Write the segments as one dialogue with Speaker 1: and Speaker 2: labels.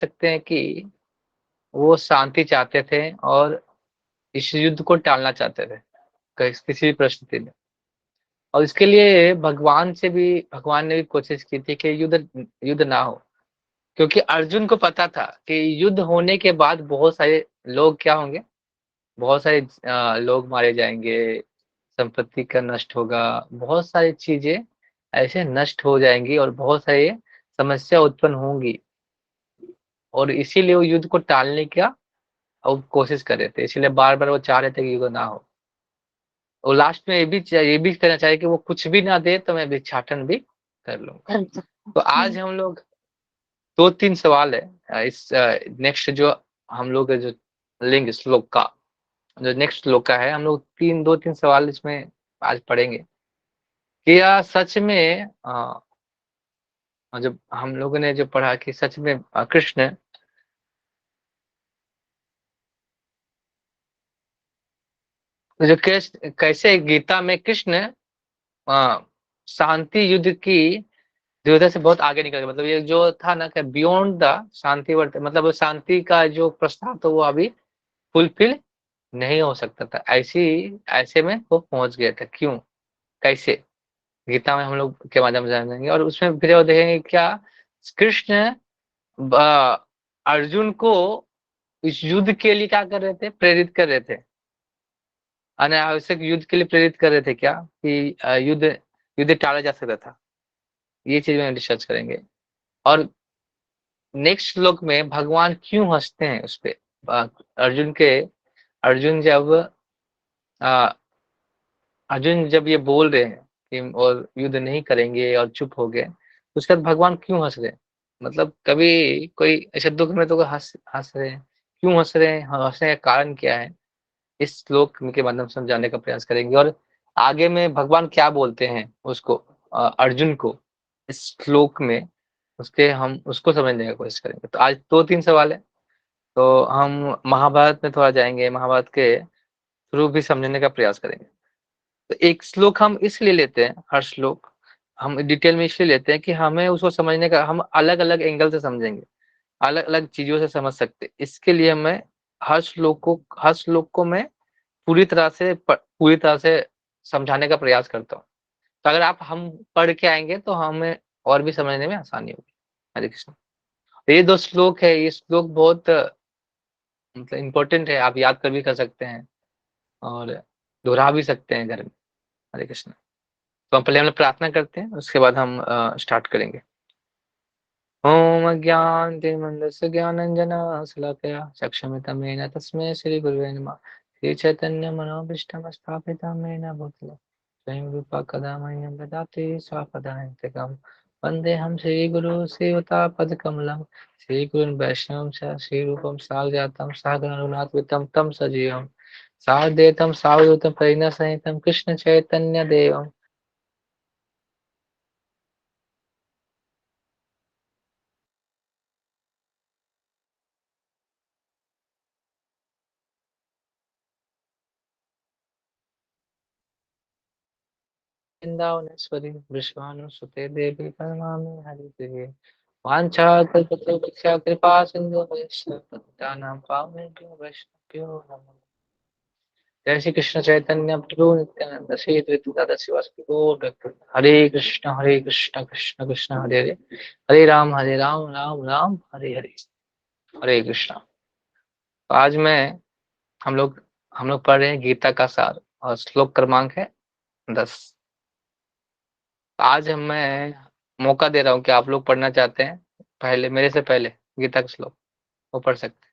Speaker 1: सकते हैं कि वो शांति चाहते थे और इस युद्ध को टालना चाहते थे किसी भी परिस्थिति में। और इसके लिए भगवान ने भी कोशिश की थी कि युद्ध युद्ध ना हो, क्योंकि अर्जुन को पता था कि युद्ध होने के बाद बहुत सारे लोग क्या होंगे, बहुत सारे लोग मारे जाएंगे, संपत्ति का नष्ट होगा, बहुत सारी चीजें ऐसे नष्ट हो जाएंगी और बहुत सारी समस्या उत्पन्न होंगी। और इसीलिए वो युद्ध को टालने का वो कोशिश कर रहे थे, इसीलिए बार बार वो चाह रहे थे कि युद्ध ना हो। और लास्ट में ये भी कहना चाहिए कि वो कुछ भी ना दे तो मैं भिक्षाटन भी कर लूंगा। तो आज हम लोग दो तीन सवाल है इस नेक्स्ट जो हम लोग जो लेंगे श्लोक का, जो नेक्स्ट श्लोक का है, हम लोग दो तीन सवाल इसमें आज पढ़ेंगे कि या सच में जब हम लोगों ने जो पढ़ा कि सच में कृष्ण जो कैसे गीता में कृष्ण शांति युद्ध की दुविधा से बहुत आगे निकल गए। मतलब ये जो था ना कि बियॉन्ड द शांति वर्त, मतलब वो शांति का जो प्रस्ताव था वो अभी फुलफिल नहीं हो सकता था, ऐसे में वो पहुंच गया था। क्यों, कैसे, गीता में हम लोग के माध्यम से जानेंगे। और उसमें फिर वो देखेंगे क्या कृष्ण अर्जुन को इस युद्ध के लिए क्या कर रहे थे, प्रेरित कर रहे थे, अनावश्यक युद्ध के लिए प्रेरित कर रहे थे क्या कि युद्ध युद्ध टाला जा सकता था। ये चीज में रिसर्च करेंगे। और नेक्स्ट श्लोक में भगवान क्यों हंसते हैं उस पे, अ, अर्जुन के अर्जुन जब अ, अर्जुन जब ये बोल रहे हैं कि और युद्ध नहीं करेंगे और चुप हो गए, तो उसके बाद भगवान क्यों हंस रहे हैं। मतलब कभी कोई ऐसे दुख में तो हंस हंस रहे हैं, क्यों हंस रहे हैं, हंसने का कारण क्या है, इस श्लोक के माध्यम से हम जानने का प्रयास करेंगे। और आगे में भगवान क्या बोलते हैं उसको, अर्जुन को, इस श्लोक में उसके हम उसको समझने की कोशिश करेंगे। तो आज दो तीन सवाल है, तो हम महाभारत में थोड़ा जाएंगे, महाभारत के थ्रू भी समझने का प्रयास करेंगे। तो एक श्लोक हम इसलिए लेते हैं, हर श्लोक हम डिटेल में इसलिए लेते हैं कि हमें उसको समझने का, हम अलग अलग एंगल से समझेंगे, अलग अलग चीजों से समझ सकते हैं। इसके लिए मैं हर श्लोक को मैं पूरी तरह से समझाने का प्रयास करता हूँ। तो अगर आप हम पढ़ के आएंगे तो हमें और भी समझने में आसानी होगी। हरे कृष्ण। तो ये दो श्लोक है, ये श्लोक बहुत मतलब इम्पोर्टेंट है, आप याद कर भी कर सकते हैं और दोहरा भी सकते हैं घर में। हरे कृष्ण। तो हम पहले हम लोग प्रार्थना करते हैं, उसके बाद हम स्टार्ट करेंगे। ओम अज्ञानतिमिरन्धस्य ज्ञानाञ्जना शलाकया चक्षुरुन्मिलितं तस्मै श्रीगुरुवे नमः। श्रीचैतन्यमनोभीष्टं स्थापितं येन भूतले स्वयं रूपा कदा मह्यं ददाति स्वपदान्तिकं। वन्देऽहं श्रीगुरो श्रीयुतापदकमलं श्रीगुरुन् वैष्णवं च श्रीरूपं साग्रजातं सहगणरघुनाथान्वितं तं सजीवं साद्वैतं सावधूतं परिणतसहितं कृष्णचैतन्यदेवम्। वृंदावनेश्वरी विश्वानुसुते देवी प्रणमामि हरिप्रिये। वाञ्छाकल्पतरुभ्यश्च कृपा सिन्धु वैष्णवभक्तानां पावनेभ्यो वैष्णवेभ्यो नमः। जय श्री कृष्ण चैतन्य प्रभु नित्यानंद श्री अद्वैत शिवासि गौर भक्तवृंद। हरे कृष्ण कृष्ण कृष्ण हरे हरे, हरे राम राम राम हरे हरे। हरे कृष्ण। तो आज मैं हम लोग पढ़ रहे हैं गीता का सार और श्लोक क्रमांक है 10। आज मैं मौका दे रहा हूँ कि आप लोग पढ़ना चाहते हैं पहले, मेरे से पहले गीता का श्लोक वो पढ़ सकते हैं।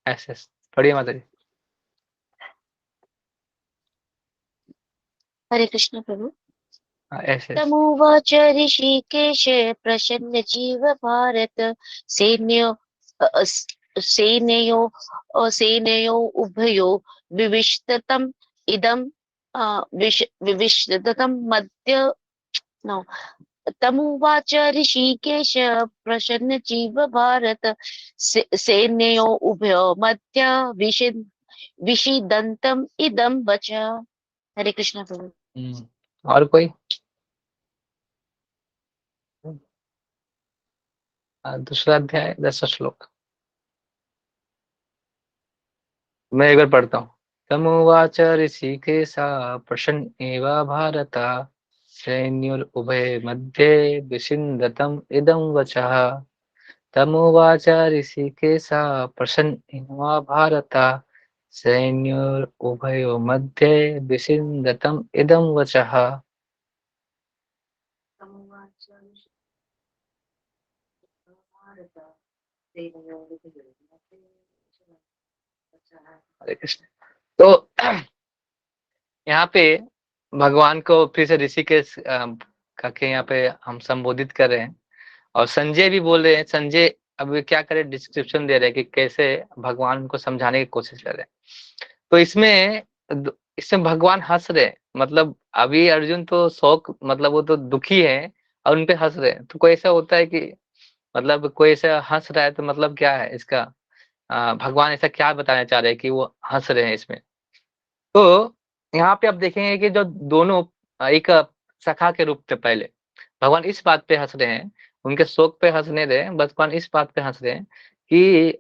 Speaker 1: ऐसे पढ़िए माता जी।
Speaker 2: हरे कृष्ण प्रभु।
Speaker 1: हाँ, ऐसे
Speaker 2: तमुवाच ऋषिकेश प्रसन्न जीव भारत सैन्यो सैन्यो सैन्यो उभयो विविष्टतम इदम विविष्टतम मध्य नो तमुवाच ऋषिकेश प्रसन्न जीव भारत सैन्यो उभयो मध्य विषिदन्तम इदम वच। हरे कृष्ण प्रभु।
Speaker 1: और कोई। दूसरा अध्याय 10 श्लोक मैं एक बार पढ़ता हूँ। तमुवाच ऋषिकेशा प्रश्न एव भारत सैन्योरुभय मध्ये विचिन्दितम् इदं वचः। तमुवाच ऋषिकेशा प्रश्न एव भारत सैन्योरुभयो मध्ये विचिन्दितम् इदं वचः। हरे कृष्ण। तो यहाँ पे भगवान को फिर से ऋषिकेश करके यहाँ पे हम संबोधित कर रहे हैं और संजय भी बोल रहे हैं। संजय अब क्या करे, डिस्क्रिप्शन दे रहे हैं कि कैसे भगवान उनको समझाने की कोशिश कर रहे हैं। तो इसमें इसमें भगवान हंस रहे हैं, मतलब अभी अर्जुन तो शौक मतलब वो तो दुखी है और उनपे हंस रहे हैं। तो कोई ऐसा होता है कि मतलब कोई ऐसा हंस रहा है तो मतलब क्या है इसका, भगवान ऐसा क्या बताना चाह रहे हैं कि वो हंस रहे हैं इसमें। तो यहाँ पे आप देखेंगे कि जो दोनों एक सखा के रूप थे पहले, भगवान इस बात पे हंस रहे हैं, उनके शोक पे हंस नहीं रहे, भगवान इस बात पे हंस रहे हैं कि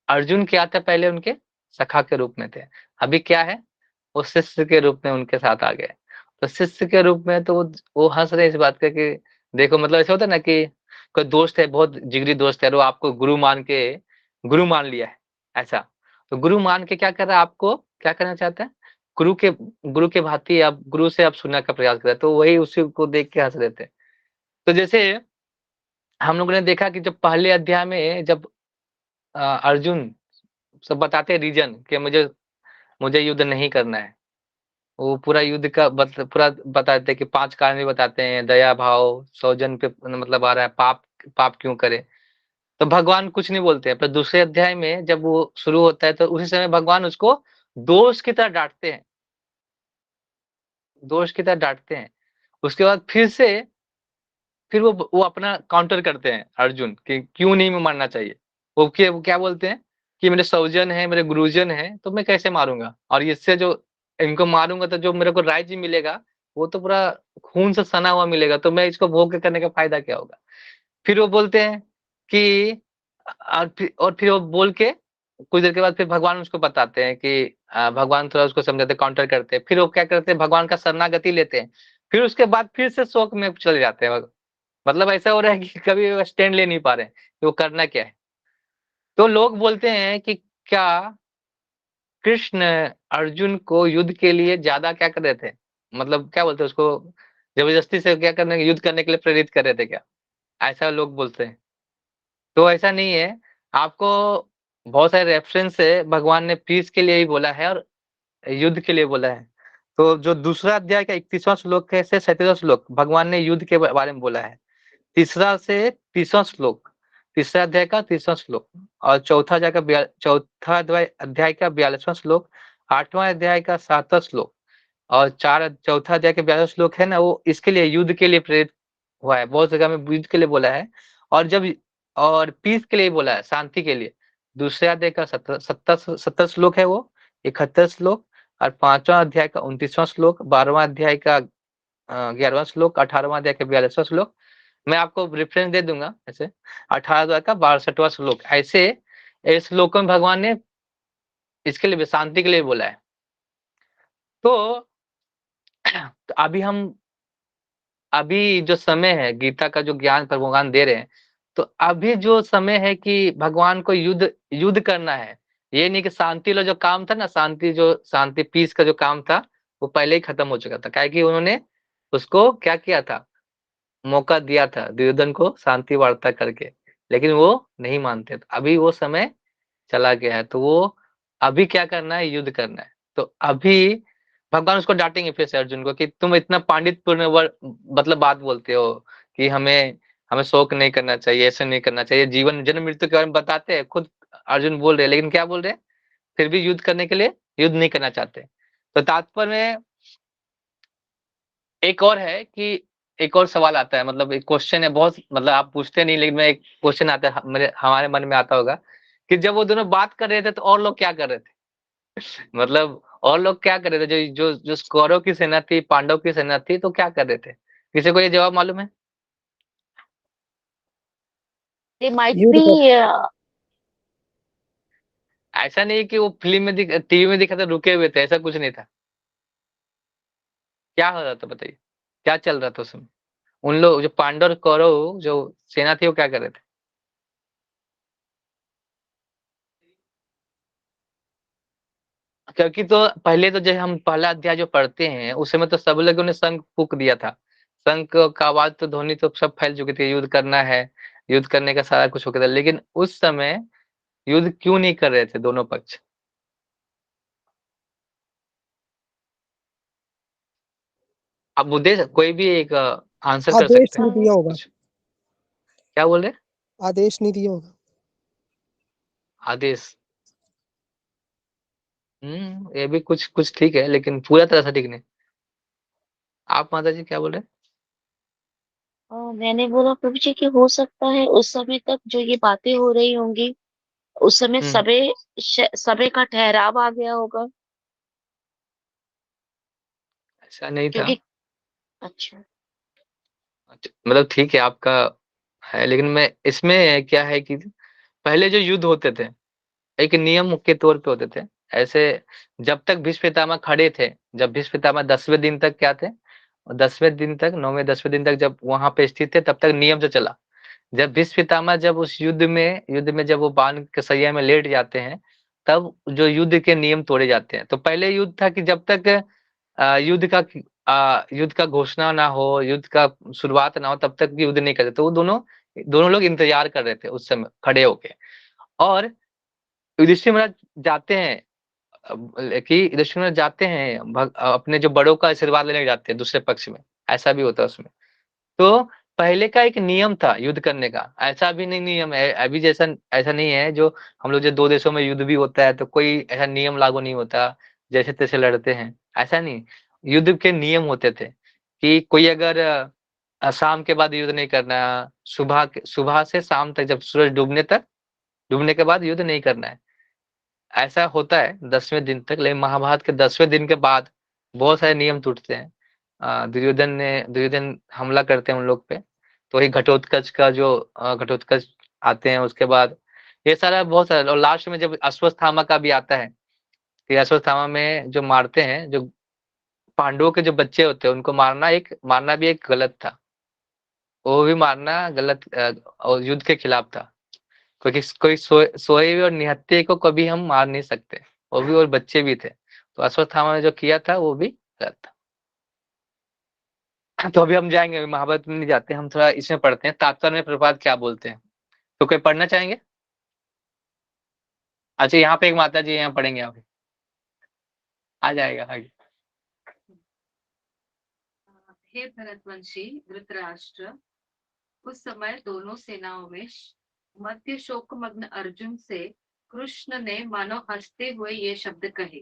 Speaker 1: अर्जुन क्या था, पहले उनके सखा के रूप में थे, अभी क्या है, वो शिष्य के रूप में उनके साथ आ गए। तो शिष्य के रूप में तो वो हंस रहे हैं इस बात का कि देखो, मतलब ऐसा होता है ना कि कोई दोस्त है, बहुत जिगरी दोस्त है, वो आपको गुरु मान लिया है ऐसा। तो गुरु मान के क्या कर रहा है, आपको क्या करना चाहता है, गुरु के भांति आप गुरु से आप सुनने का प्रयास कर रहे हैं। तो वही उसी को देख के हंस रहे थे। तो जैसे हम लोगों ने देखा कि जब पहले अध्याय में जब अर्जुन सब बताते हैं रीजन कि मुझे मुझे युद्ध नहीं करना है, वो पूरा युद्ध का पूरा बताते हैं कि 5 कारण भी बताते हैं, दया भाव, सौजन पे मतलब आ रहा है, पाप पाप क्यों करे। तो भगवान कुछ नहीं बोलते हैं। पर दूसरे अध्याय में जब वो शुरू होता है तो उसी समय भगवान उसको दोष की तरह डांटते हैं, दोष की तरह डांटते हैं। उसके बाद फिर वो अपना काउंटर करते हैं अर्जुन कि क्यों नहीं मैं मारना चाहिए। वो क्या बोलते हैं कि मेरे सौजन है, मेरे गुरुजन है, तो मैं कैसे मारूंगा, और इससे जो इनको मारूंगा तो जो मेरे को राज्य मिलेगा वो तो पूरा खून से सना हुआ मिलेगा, तो मैं इसको भोग के करने का फायदा क्या होगा। फिर वो बोलते हैं कि और फिर वो बोल के कुछ देर के बाद फिर भगवान उसको बताते हैं कि भगवान थोड़ा उसको समझाते, काउंटर करते हैं। फिर वो क्या करते हैं, भगवान का शरणागति लेते हैं। फिर उसके बाद फिर से शोक में चले जाते हैं। मतलब ऐसा हो रहा है कि कभी वो स्टैंड ले नहीं पा रहे हैं कि वो करना क्या है। तो लोग बोलते हैं कि क्या कृष्ण अर्जुन को युद्ध के लिए ज्यादा क्या कर रहे थे, मतलब क्या बोलते हैं उसको, जबरदस्ती से क्या करने, युद्ध करने के लिए प्रेरित कर रहे थे क्या, ऐसा लोग बोलते हैं। तो ऐसा नहीं है। आपको बहुत सारे रेफरेंस है, भगवान ने पीस के लिए ही बोला है और युद्ध के लिए बोला है। तो जो दूसरा अध्याय का 31वां श्लोक है से 37वां श्लोक, भगवान ने युद्ध के बारे में बोला है। तीसरा से 30वां श्लोक, तीसरा अध्याय का 30वां श्लोक, और चौथा अध्याय का 42वां श्लोक, 8वां अध्याय का 7वां श्लोक, और चौथा अध्याय के 42 श्लोक है ना, वो इसके लिए युद्ध के लिए प्रेरित हुआ है। बहुत जगह में युद्ध के लिए बोला है, और जब और पीस के लिए बोला है, शांति के लिए। दूसरे अध्याय का 70 श्लोक है वो, 71 श्लोक, और 5वां अध्याय का 29वां श्लोक, 12वां अध्याय का 11वां श्लोक, 18वां अध्याय का 42वां श्लोक। मैं आपको रेफरेंस दे दूंगा ऐसे, 18 अध्याय का 62वां श्लोक। ऐसे इस श्लोकों में भगवान ने इसके लिए शांति के लिए बोला है। तो अभी हम अभी जो समय है, गीता का जो ज्ञान भगवान दे रहे हैं, तो अभी जो समय है कि भगवान को युद्ध युद्ध करना है। ये नहीं कि शांति वाला जो काम था ना, शांति पीस का जो काम था, वो पहले ही खत्म हो चुका था। क्या कि उन्होंने उसको क्या किया था, मौका दिया था दुर्योधन को शांति वार्ता करके, लेकिन वो नहीं मानते। तो अभी वो समय चला गया है, तो वो अभी क्या करना है, युद्ध करना है। तो अभी भगवान उसको डांटेंगे फिर से अर्जुन को कि तुम इतना पांडित्यपूर्ण मतलब बात बोलते हो कि हमें हमें शोक नहीं करना चाहिए, ऐसे नहीं करना चाहिए, जीवन जन्म मृत्यु के बारे में बताते हैं खुद अर्जुन बोल रहे हैं, लेकिन क्या बोल रहे हैं, फिर भी युद्ध करने के लिए युद्ध नहीं करना चाहते। तो तात्पर्य में एक और है कि एक और सवाल आता है, मतलब एक क्वेश्चन है, बहुत मतलब आप पूछते नहीं, लेकिन मैं एक क्वेश्चन आता है मेरे हमारे मन में आता होगा कि जब वो दोनों बात कर रहे थे तो और लोग क्या कर रहे थे, मतलब और लोग क्या कर रहे थे, जो जो जो कौरव की सेना थी, पांडव की सेना थी, तो क्या कर रहे थे, किसी को ये जवाब मालूम है।
Speaker 2: they might
Speaker 3: युद्ध का
Speaker 2: be
Speaker 1: ऐसा नहीं कि वो फिल्म में टीवी में दिखा था रुके हुए थे, ऐसा कुछ नहीं था। क्या हो रहा था बताइए, क्या चल रहा था उसमें? उन लोग जो पांडव और कौरव जो सेना थी वो क्या कर रहे थे? क्योंकि तो पहले तो जब हम पहला अध्याय जो पढ़ते हैं उस समय तो सब लोगों ने शंख फूंक दिया था। शंख का आवाज तो ध्वनि तो सब फैल चुकी थी, युद्ध करना है, युद्ध करने का सारा कुछ हो गया था। लेकिन उस समय युद्ध क्यों नहीं कर रहे थे दोनों पक्ष? आप मुद्दे कोई भी एक आंसर कर
Speaker 3: आदेश
Speaker 1: सकते हैं
Speaker 3: नहीं दिया होगा,
Speaker 1: कुछ। क्या बोल रहे?
Speaker 3: आदेश नहीं दिया होगा।
Speaker 1: आदेश? ये भी कुछ कुछ ठीक है, लेकिन पूरा तरह से ठीक नहीं। आप माता जी क्या बोल रहे?
Speaker 2: मैंने बोला प्रभु जी कि हो सकता है उस समय तक जो ये बातें हो रही होंगी, उस समय
Speaker 1: हम्म
Speaker 2: सबे का ठहराव आ गया होगा,
Speaker 1: ऐसा नहीं था।
Speaker 2: क्योंकि अच्छा।
Speaker 1: अच्छा, मतलब ठीक है आपका है, लेकिन मैं इसमें क्या है कि पहले जो युद्ध होते थे एक नियम के तौर पे होते थे। ऐसे जब तक भीष्म पितामह खड़े थे, जब भीष्म पितामह 10वें दिन तक क्या थे, 10वें दिन तक, 9वें 10वें दिन तक जब वहां पे स्थित थे तब तक नियम से चला। जब भीष्म पितामह जब उस युद्ध में जब वो बाण के सैया में लेट जाते हैं, तब जो युद्ध के नियम तोड़े जाते हैं। तो पहले युद्ध था कि जब तक युद्ध का घोषणा ना हो, युद्ध का शुरुआत ना हो, तब तक युद्ध नहीं करते। तो वो दोनों दोनों लोग इंतजार कर रहे थे उस समय खड़े होके। और युधिष्ठिर महाराज जाते हैं, कि युधिष्ठिर महाराज जाते हैं अपने जो बड़ों का आशीर्वाद लेने जाते हैं दूसरे पक्ष में। ऐसा भी होता है उसमें। तो पहले का एक नियम था युद्ध करने का, ऐसा भी नहीं नियम है अभी जैसा। ऐसा नहीं है जो हम लोग जो दो देशों में युद्ध भी होता है तो कोई ऐसा नियम लागू नहीं होता, जैसे तैसे लड़ते हैं, ऐसा नहीं। युद्ध के नियम होते थे कि कोई अगर शाम के बाद युद्ध नहीं करना, सुबह से शाम तक, जब सूरज डूबने तक, डूबने के बाद युद्ध नहीं करना है। ऐसा होता है 10वें दिन तक। लेकिन महाभारत के 10वें दिन के बाद बहुत सारे नियम टूटते हैं। दुर्योधन हमला करते हैं उन लोग पे, तो वही घटोत्कच का जो घटोत्कच आते हैं उसके बाद, ये सारा बहुत सारा। और लास्ट में जब अश्वत्थामा का भी आता है, कि अश्वत्थामा में जो मारते हैं, जो पांडवों के जो बच्चे होते हैं उनको मारना भी एक गलत था। वो भी मारना गलत और युद्ध के खिलाफ था। क्योंकि कोई सोए हुए और निहत्थे को कभी हम मार नहीं सकते, वो भी और बच्चे भी थे। तो अश्वत्थामा ने जो किया था वो भी गलत था। तो अभी हम जाएंगे, अभी महाभारत में नहीं जाते, हम थोड़ा इसमें पढ़ते हैं तात्पर्य में प्रभुपाद क्या बोलते हैं। तो कोई पढ़ना चाहेंगे? अच्छा, यहाँ पे एक माता जी यहाँ पढ़ेंगे, आप आ जाएगा आगे।
Speaker 4: हे भरतवंशी धृतराष्ट्र, उस समय दोनों सेनाओं में मध्य शोकमग्न अर्जुन से कृष्ण ने मानो हंसते हुए ये शब्द कहे।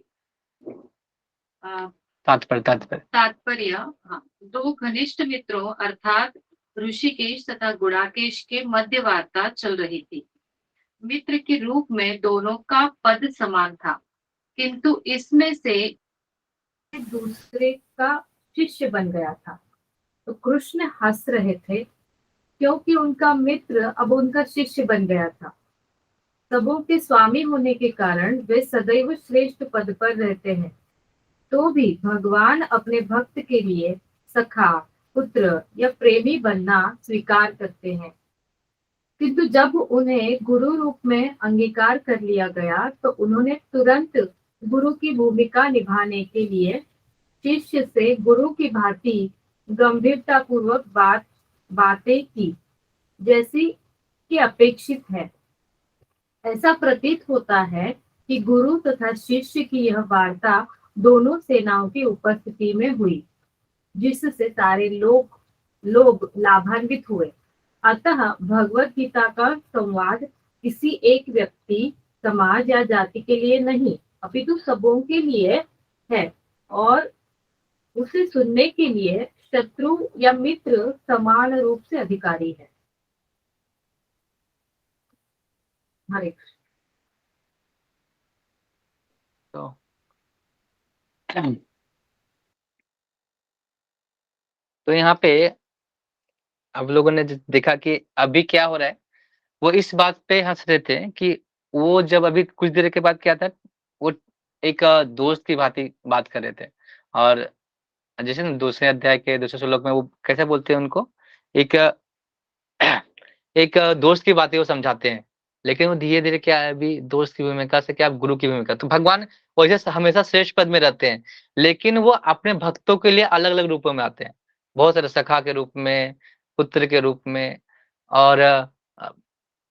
Speaker 4: तात्पर्य, हाँ, दो घनिष्ठ मित्रों अर्थात ऋषिकेश तथा गुणाकेश के मध्य वार्ता चल रही थी। मित्र के रूप में दोनों का पद समान था, किंतु इसमें से दूसरे का शिष्य बन गया था। तो कृष्ण हंस रहे थे क्योंकि उनका मित्र अब उनका शिष्य बन गया था। सबों के स्वामी होने के कारण वे सदैव श्रेष्ठ पद पर रहते हैं। तो भी भगवान अपने भक्त के लिए सखा, पुत्र या प्रेमी बनना स्वीकार करते हैं। किंतु जब उन्हें गुरु रूप में अंगीकार कर लिया गया तो उन्होंने तुरंत गुरु की भूमिका निभाने के लिए शिष्य से गुरु की भांति गंभीरता पूर्वक बातें की, जैसी कि अपेक्षित है। ऐसा प्रतीत होता है कि गुरु तथा शिष्य की यह वार्ता दोनों सेनाओं की उपस्थिति में हुई, जिससे सारे लोग लाभान्वित हुए। अतः भगवत गीता का संवाद किसी एक व्यक्ति, समाज या जाति के लिए नहीं, अपितु सबों के लिए है, और उसे सुनने के लिए शत्रु या मित्र समान रूप से अधिकारी है। हरे कृष्ण।
Speaker 1: तो यहाँ पे अब लोगों ने देखा कि अभी क्या हो रहा है, वो इस बात पे हँस रहे थे कि वो जब अभी कुछ देर के बाद क्या था, वो एक दोस्त की भांति बात कर रहे थे। और जैसे ना दूसरे अध्याय के दूसरे श्लोक में वो कैसे बोलते हैं उनको, एक एक दोस्त की बातें वो समझाते हैं। लेकिन वो धीरे-धीरे क्या है, अभी दोस्त की भूमिका से क्या गुरु की भूमिका। तो भगवान वैसे हमेशा श्रेष्ठ पद में रहते हैं, लेकिन वो अपने भक्तों के लिए अलग-अलग रूपों में आते हैं। बहुत सारे सखा के रूप में, पुत्र के रूप में और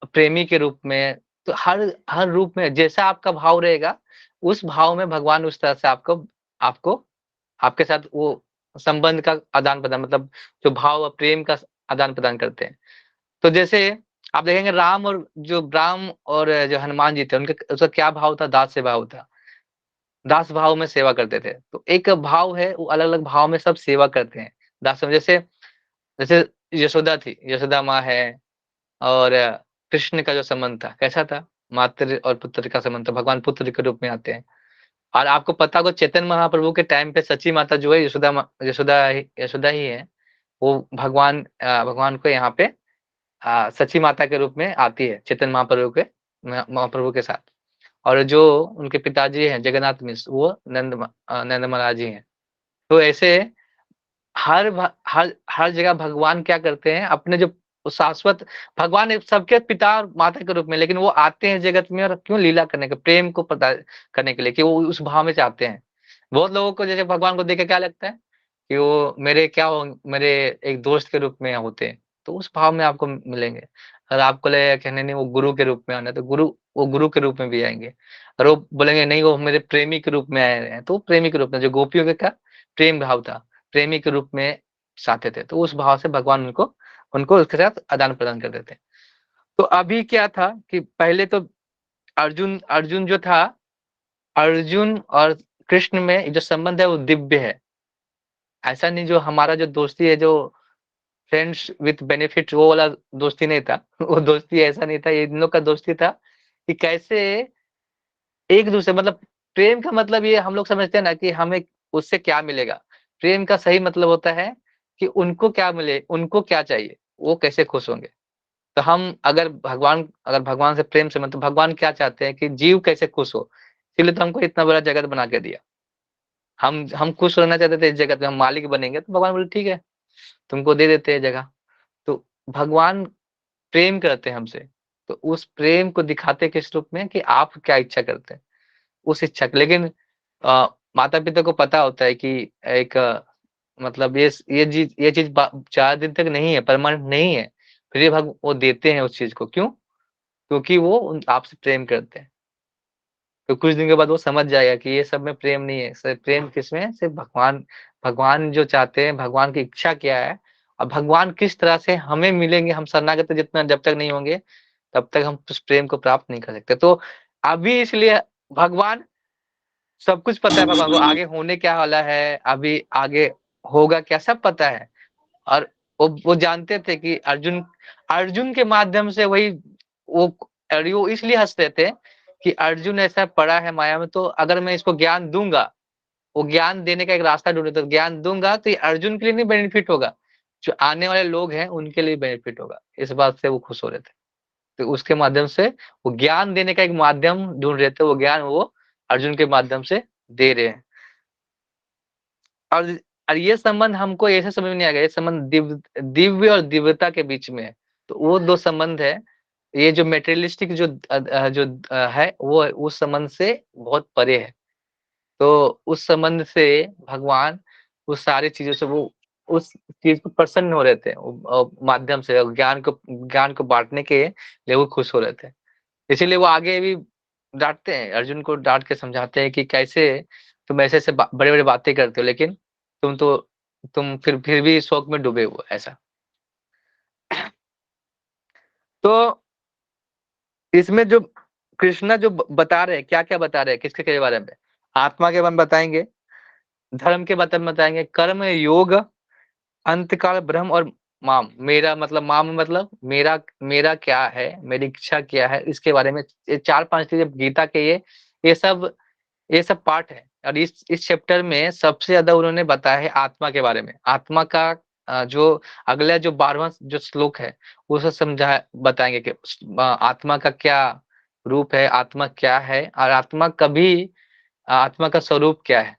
Speaker 1: प्रेमी के रूप में। तो हर हर रूप में जैसा आपका भाव रहेगा, उस भाव में भगवान उस तरह से आपको आपको आपके साथ वो संबंध का आदान-प्रदान, मतलब जो भाव और प्रेम का आदान-प्रदान करते हैं। तो जैसे आप देखेंगे राम और जो हनुमान जी थे, उनके उसका क्या भाव था? दास सेवा भाव था। दास भाव में सेवा करते थे। तो एक भाव है, वो अलग-अलग भाव में सब सेवा करते हैं। दास में जैसे जैसे यशोदा थी, यशोदा माँ है। और कृष्ण का जो संबंध था, कैसा था? मातृ और पुत्र का संबंध था, भगवान पुत्र के रूप में आते हैं। और आपको पता होगा चैतन्य महाप्रभु के टाइम पे सची माता जो है यशोदा ही है। वो भगवान को यहाँ पे सची माता के रूप में आती है चैतन्य महाप्रभु के साथ। और जो उनके पिताजी हैं जगन्नाथ मिश्र, वो नंद महाराज जी हैं। तो ऐसे हर जगह भगवान क्या करते हैं, अपने जो शाश्वत भगवान सबके पिता और माता के रूप में, लेकिन वो आते हैं जगत में और क्यों? लीला करने के, प्रेम को पता करने के लिए, कि वो उस भाव में चाहते हैं। बहुत लोगों को जैसे भगवान को देख के क्या लगता है कि वो मेरे एक दोस्त के रूप में होते हैं, तो उस भाव में आपको मिलेंगे। अगर आपको लगेगा कि नहीं वो गुरु के रूप में आना है, तो वो गुरु के रूप में भी आएंगे। और वो बोलेंगे नहीं वो मेरे प्रेमी के रूप में आए हैं, तो प्रेमी के रूप में, जो गोपियों के का प्रेम भाव था, प्रेमी के रूप में चाहते थे, तो उस भाव से भगवान उनको उनको उसके साथ आदान-प्रदान कर देते हैं। तो अभी क्या था कि पहले तो अर्जुन अर्जुन जो था, अर्जुन और कृष्ण में जो संबंध है वो दिव्य है। ऐसा नहीं जो हमारा जो दोस्ती है, जो फ्रेंड्स विथ बेनिफिट, वो वाला दोस्ती नहीं था। वो दोस्ती ऐसा नहीं था, ये इन लोग का दोस्ती था कि कैसे एक-दूसरे, मतलब प्रेम का मतलब ये हम लोग समझते हैं ना कि हमें उससे क्या मिलेगा। प्रेम का सही मतलब होता है कि उनको क्या मिले, उनको क्या चाहिए, वो कैसे खुश होंगे। तो हम अगर भगवान से प्रेम से, मतलब भगवान क्या चाहते हैं कि जीव कैसे खुश हो, इसलिए तो हमको इतना बड़ा जगत बना के दिया। हम खुश रहना चाहते थे इस जगत में, हम मालिक बनेंगे, तो भगवान बोले ठीक है, तुमको दे देते हैं जगह। तो भगवान प्रेम करते हैं हमसे, तो उस प्रेम को दिखाते किस रूप में कि आप क्या इच्छा करते हैं, उस इच्छा को। लेकिन माता-पिता को पता होता है कि एक मतलब ये चीज़ ज़्यादा दिन तक नहीं है, परमानेंट नहीं है। फिर भी वो देते हैं उस चीज़ को, क्यों? क्योंकि वो आपसे प्रेम करते हैं। तो कुछ दिन के बाद वो समझ जाएगा कि ये सब में प्रेम नहीं है, सिर्फ प्रेम किसमें है? सिर्फ भगवान भगवान जो चाहते हैं, भगवान की इच्छा क्या है और भगवान किस तरह से हमें मिलेंगे, हम शरणागत जितना जब तक नहीं होंगे, तब तक हम उस प्रेम को प्राप्त नहीं कर सकते। तो अभी इसलिए भगवान, सब कुछ पता है भगवान को, आगे होने क्या वाला है, अभी आगे होगा क्या, सब पता है। और वो जानते थे कि अर्जुन अर्जुन के माध्यम से वो वो इसलिए हँस रहे थे कि अर्जुन ऐसा पड़ा है माया में, तो अगर मैं इसको ज्ञान दूँगा, वो ज्ञान देने का एक रास्ता ढूँढे, तो ज्ञान दूँगा तो ये अर्जुन के लिए नहीं बेनिफिट होगा, जो आने वाले लोग हैं उनके लिए बेनिफिट होगा। इस बात से वो खुश हो रहे थे। तो उसके माध्यम से वो ज्ञान देने का एक माध्यम ढूँढ रहे थे, वो ज्ञान वो अर्जुन के माध्यम से दे रहे हैं। और और ये संबंध हमको ऐसे समझ में नहीं आएगा, ये संबंध दिव्य और दिव्यता के बीच में है। तो वो 2 संबंध है। ये जो मटेरियलिस्टिक है, वो उस संबंध से बहुत परे है। तो उस संबंध से भगवान उस सारी चीज़ों से वो उस चीज़ को प्रसन्न हो रहे थे। माध्यम से ज्ञान को बाँटने के लिए वो खुश हो रहे थे। इसीलिए वो आगे भी डाँटते हैं, अर्जुन को डाँट के समझाते हैं कि कैसे तुम ऐसे-ऐसे बड़े-बड़े बातें करते हो, लेकिन तुम तो तुम फिर भी शौक में डूबे हो, ऐसा। तो इसमें जो कृष्णा जो बता रहे हैं, क्या-क्या बता रहे हैं, किसके बारे में? आत्मा के बारे में बताएँगे, धर्म के बारे में बताएँगे, कर्म योग, अंतकाल ब्रह्म और माम। मेरा मतलब माम मतलब मेरा क्या है, मेरी इच्छा क्या है, इसके बारे में ये 4-5 चीज़ें गीता के ये सब ये सब पार्ट है। और इस चैप्टर में सबसे ज़्यादा उन्होंने बताया है आत्मा के बारे में। आत्मा का जो अगला जो 12वां जो श्लोक है उसे समझा बताएंगे कि आत्मा का क्या रूप है, आत्मा क्या है और आत्मा कभी आत्मा का स्वरूप क्या है।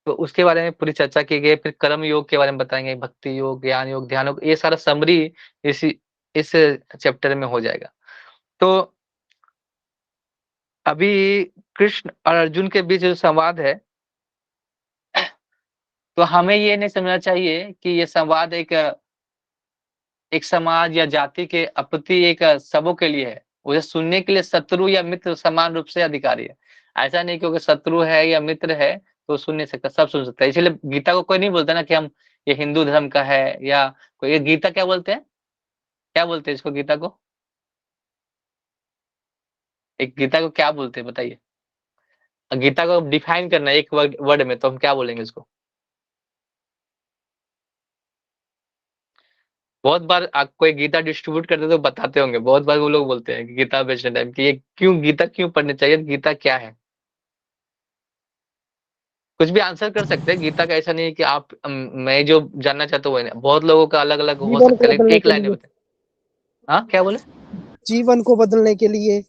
Speaker 1: तो उसके बारे में पूरी चर्चा की गई। फिर कर्म योग के बारे में बताएंगे, भक्ति योग, ज्ञान योग, ध्यान योग, ये सारा समरी इस चैप्टर में हो जाएगा। तो अभी कृष्ण और अर्जुन के बीच जो संवाद है, तो हमें ये नहीं समझना चाहिए कि ये संवाद एक समाज या जाति के अप्रति एक सबों के लिए है। उसे सुनने के लिए शत्रु या मित्र समान रूप से अधिकारी है। ऐसा नहीं क्योंकि शत्रु है या मित्र है तो सुन नहीं सकता, सब सुन सकता है। इसलिए गीता को कोई नहीं बोलता ना कि हम ये हिंदू धर्म का है, या कोई ये गीता क्या बोलते हैं, क्या बोलते हैं इसको, गीता को, एक गीता को क्या बोलते हैं बताइए। गीता को डिफाइन करना है एक वर्ड में, तो हम क्या बोलेंगे इसको। बहुत बार आपको एक गीता डिस्ट्रीब्यूट करते तो बताते होंगे, बहुत बार वो लोग बोलते हैं कि गीता बेचने टाइम कि ये क्यों गीता क्यों पढ़नी चाहिए, गीता क्या है। कुछ भी आंसर कर सकते हैं गीता का, ऐसा नहीं है कि आप मैं जो जानना चाहता हूँ वो नहीं। बहुत लोगों का अलग अलग हो
Speaker 3: जीवन
Speaker 1: सकता
Speaker 3: को
Speaker 1: है, लेकिन
Speaker 3: बदलने
Speaker 1: एक
Speaker 3: के
Speaker 1: लाइन में
Speaker 3: लिए,
Speaker 1: बताए। हाँ क्या बोले,
Speaker 3: जीवन को बदलने के लिए।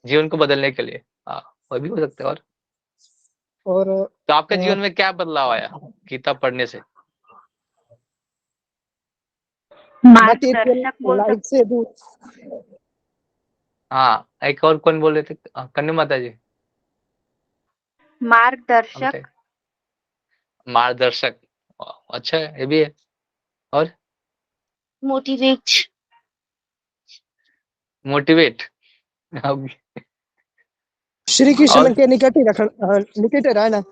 Speaker 1: जीवन को बदलने के लिए, हाँ वो भी हो सकता है। और
Speaker 3: और
Speaker 1: तो आपके जीवन में क्या बदलाव आया गीता पढ़ने से।
Speaker 3: मटेरियल
Speaker 5: मार्गदर्शक बोल
Speaker 3: लाइफ
Speaker 5: सकते।
Speaker 3: से दूर।
Speaker 1: हाँ एक और कौन बोल रहे थे, कन्या माता जी। आप
Speaker 5: मार्गदर्शक।
Speaker 1: बताइए। मार्गदर्शक, अच्छा है, ये भी है। और
Speaker 2: मोटिवेट।
Speaker 1: मोटिवेट।
Speaker 3: श्री कृष्ण
Speaker 1: और
Speaker 3: के निकट ही रखना, निकट रहना।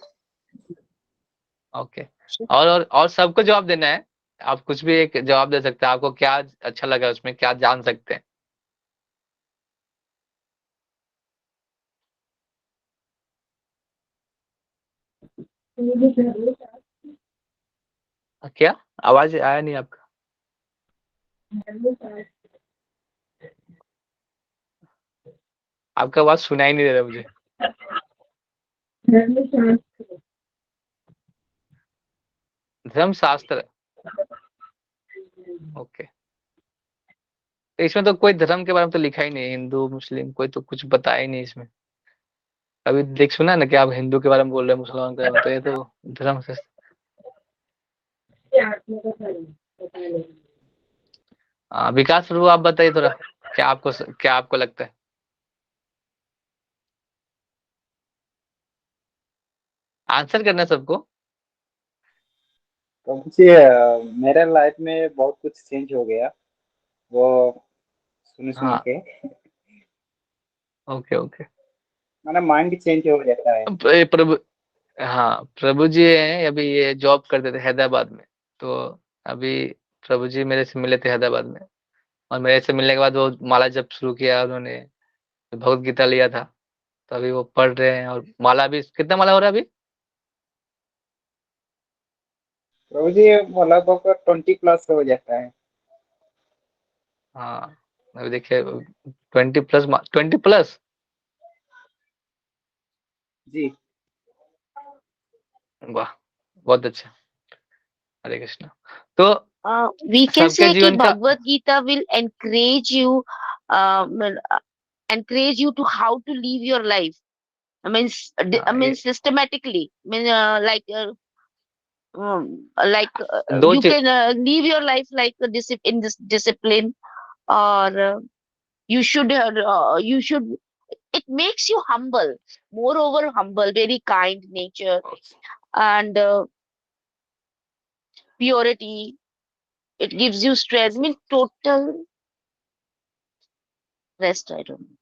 Speaker 1: ओके। और सबको जवाब देना है। आप कुछ भी एक जवाब दे सकते हैं, आपको क्या अच्छा लगा उसमें, क्या जान सकते हैं। क्या, आवाज आया नहीं आपका। आपका आवाज सुनाई नहीं दे रहा मुझे। धर्म शास्त्र, ओके। तो इसमें तो कोई धर्म के बारे में तो लिखा ही नहीं, हिंदू मुस्लिम कोई तो कुछ बताया ही नहीं इसमें। अभी देख सुना ना कि आप हिंदू के बारे में बोल रहे हैं, मुसलमान के बारे में, तो ये तो धर्म से। विकास प्रभु आप बताइए थोड़ा, क्या आपको लगता है। आंसर करना है सबको।
Speaker 6: तो मुझे मेरे लाइफ में बहुत कुछ चेंज हो गया वो सुन सुन
Speaker 1: हाँ
Speaker 6: के।
Speaker 1: Okay okay.
Speaker 6: माना माइंड चेंज हो जाता है।
Speaker 1: प्रभु, हाँ प्रभु जी हैं, अभी ये जॉब करते थे हैदराबाद में। तो अभी प्रभु जी मेरे से मिले थे हैदराबाद में, और मेरे से मिलने के बाद वो माला जप शुरू किया उन्होंने, भगवत गीता लिया था। तो अभी वो पढ़ रहे हैं, और माला भी, कितना माला हो रहा है अभी।
Speaker 6: प्रभु जी वो लगभग 20+ हो जाता है।
Speaker 1: हाँ अभी देखिए 20+, 20+।
Speaker 6: जी।
Speaker 1: वाह, बहुत अच्छा। हरे कृष्णा। तो
Speaker 2: We can
Speaker 1: सबके
Speaker 2: say कि
Speaker 1: जीवन का,
Speaker 2: Bhagavad Gita will encourage you to how to live your life. I
Speaker 1: हाँ,
Speaker 2: mean
Speaker 1: ये
Speaker 2: systematically.
Speaker 1: दो
Speaker 2: You
Speaker 1: चीज।
Speaker 2: can live your life like in this discipline, or you should. It makes you humble, moreover humble, very kind nature, and purity. It gives you strength. I mean total rest. I don't know.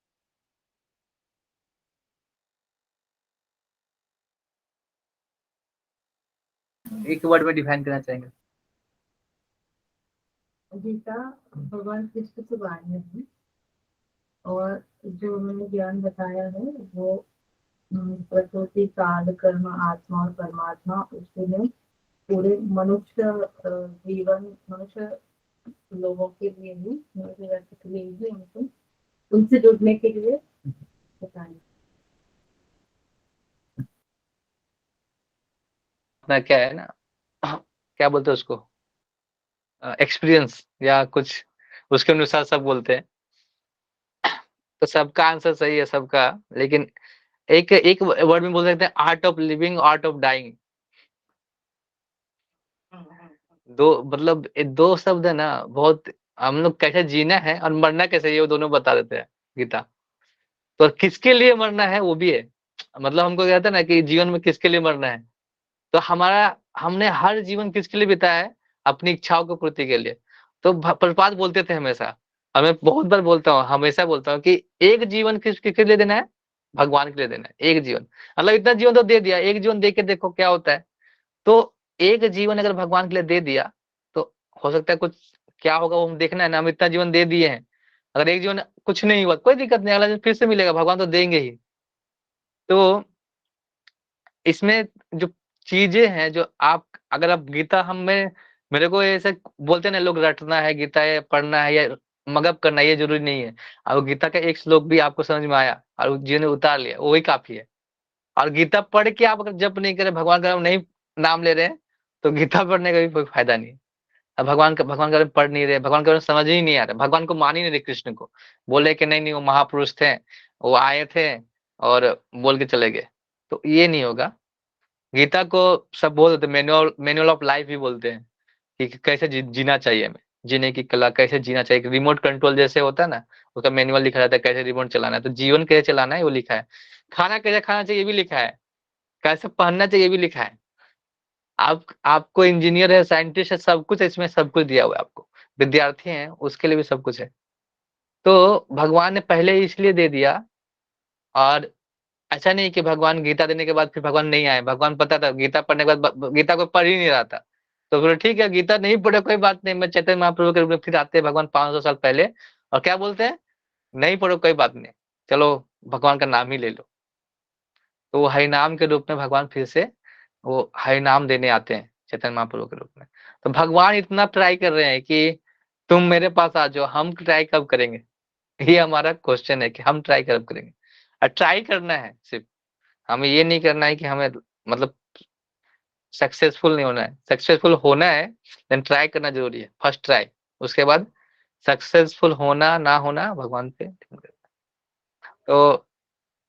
Speaker 1: एक word में define करना चाहेंगे।
Speaker 7: गीता भगवान कृष्ण की वाणी है, और जो उन्होंने ज्ञान बताया है वो प्रकृति, काल, कर्म, आत्मा और परमात्मा, उसके में पूरे मनुष्य जीवन, मनुष्य लोगों के लिए ही, मनुष्य जाति के लिए ही उनको उनसे जुड़ने के लिए बताया।
Speaker 1: अपना क्या है ना, क्या बोलते हैं उसको, एक्सपीरियंस या कुछ उसके अनुसार सब बोलते हैं। तो सबका आंसर सही है सबका, लेकिन एक एक वर्ड में बोल सकते हैं art of living, art of dying. दो मतलब ये दो शब्द है ना, बहुत हम लोग कैसे जीना है और मरना कैसे है, ये वो दोनों बता देते हैं गीता। तो किसके लिए मरना है वो भी है, मतलब हमको कहते हैं ना कि जीवन में किसके लिए मरना है। तो हमारा हमने हर जीवन किसके लिए बिताया है, अपनी इच्छाओं की पूर्ति के लिए। तो प्रभुपाद बोलते थे हमेशा, मैं बहुत बार बोलता हूँ, हमेशा बोलता हूँ कि एक जीवन किसके लिए देना है, भगवान के लिए देना है। एक जीवन मतलब इतना जीवन तो दे दिया, एक जीवन दे के देखो क्या होता है। तो एक जीवन अगर भगवान के लिए दे दिया तो हो सकता है कुछ क्या होगा वो हम देखना है ना। हम इतना जीवन दे दिए हैं, अगर एक जीवन कुछ नहीं हुआ कोई दिक्कत नहीं, अगला जीवन फिर से मिलेगा, भगवान तो देंगे ही। तो इसमें जो चीजें हैं जो आप अगर आप गीता हमें मेरे को ऐसे बोलते हैं ना लोग, रटना है गीता या पढ़ना है या मगअप करना है, ये जरूरी नहीं है। और गीता का एक श्लोक भी आपको समझ में आया और जिन्हें उतार लिया वही काफी है। और गीता पढ़ के आप अगर जप नहीं करें, भगवान का नाम नहीं नाम ले रहे हैं, तो गीता पढ़ने का भी कोई फायदा नहीं है। अब भगवान का बारे में पढ़ नहीं रहे, भगवान के बारे में समझ ही नहीं आ रहा, भगवान को मान ही नहीं रहे, कृष्ण को बोले कि नहीं नहीं वो महापुरुष थे, वो आए थे और बोल के चले गए, तो ये नहीं होगा। गीता को सब बोल देते, मैनुअल मैनुअल ऑफ लाइफ भी बोलते हैं कि कैसे जीना चाहिए हमें, जीने की कला कैसे जीना चाहिए। रिमोट कंट्रोल जैसे होता है ना, उसका मैनुअल लिखा रहता है कैसे रिमोट चलाना है, तो जीवन कैसे चलाना है वो लिखा है। खाना कैसे खाना चाहिए ये भी लिखा है, कैसे पहनना चाहिए ये भी लिखा है। आपको इंजीनियर है, साइंटिस्ट है, सब कुछ इसमें सब कुछ दिया हुआ है आपको। विद्यार्थी हैं उसके लिए भी सब कुछ है। तो भगवान ने पहले ही इसलिए दे दिया। और ऐसा नहीं कि भगवान गीता देने के बाद फिर भगवान नहीं आए, भगवान पता था गीता पढ़ने के बाद गीता को पढ़ ही नहीं रहा था। तो बोले ठीक है गीता नहीं पढ़े कोई बात नहीं, मैं चैतन्य महाप्रभु के रूप में फिर आते हैं भगवान 500 साल पहले, और क्या बोलते हैं, नहीं पढ़ो कोई बात नहीं, चलो भगवान का नाम ही ले लो। तो वो हरिनाम के रूप में भगवान फिर से वो हरिनाम देने आते हैं चैतन्य महाप्रभु के रूप में। तो भगवान इतना ट्राई कर रहे हैं कि तुम मेरे पास आ जाओ, हम ट्राई कब करेंगे, ये हमारा क्वेश्चन है कि हम ट्राई कब करेंगे। और ट्राई करना है सिर्फ, हमें ये नहीं करना है कि हमें मतलब सक्सेसफुल नहीं होना है, सक्सेसफुल होना है लेकिन ट्राई करना जरूरी है, फर्स्ट ट्राई। उसके बाद सक्सेसफुल होना ना होना भगवान पे डिपेंड करता है। तो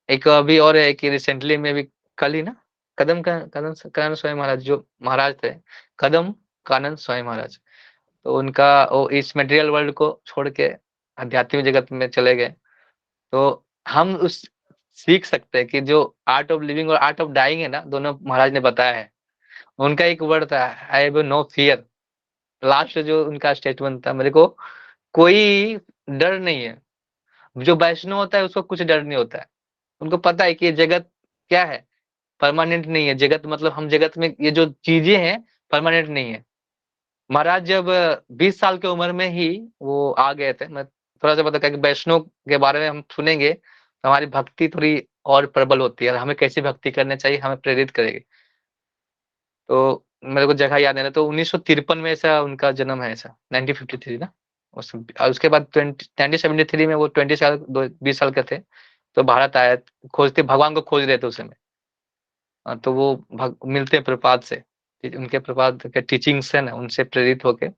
Speaker 1: एक अभी और है कि रिसेंटली में भी कल ही ना कदम कानन स्वामी महाराज जो महाराज थे, कदम कानन स्वामी महाराज, तो उनका वो इस मटेरियल वर्ल्ड को छोड़ के आध्यात्मिक जगत में चले गए। तो हम उस सीख सकते हैं कि जो आर्ट ऑफ लिविंग और आर्ट ऑफ डाइंग है ना, दोनों महाराज ने बताया है। उनका एक वर्ड था, I have no fear. Last जो उनका स्टेटमेंट था, मेरे को कोई डर नहीं है। जो वैष्णव होता है उसको कुछ डर नहीं होता है, उनको पता है कि ये जगत क्या है, परमानेंट नहीं है। जगत मतलब हम जगत में ये जो चीजें हैं परमानेंट नहीं है। महाराज जब 20 साल की उम्र में ही वो आ गए थे। मैं थोड़ा सा बता कि वैष्णव के बारे में हम सुनेंगे तो हमारी भक्ति थोड़ी और प्रबल होती है, और हमें कैसी भक्ति करनी चाहिए हमें प्रेरित करेगी। तो मेरे को जगह याद नहीं है, तो 1953 में ऐसा उनका जन्म है, ऐसा 1953 ना। उसके बाद 1973 में वो 20 साल के थे, तो भारत आए, खोजते भगवान को खोज रहे थे उस समय। तो वो मिलते हैं प्रपात से, उनके प्रपात के टीचिंग्स है ना, उनसे प्रेरित होके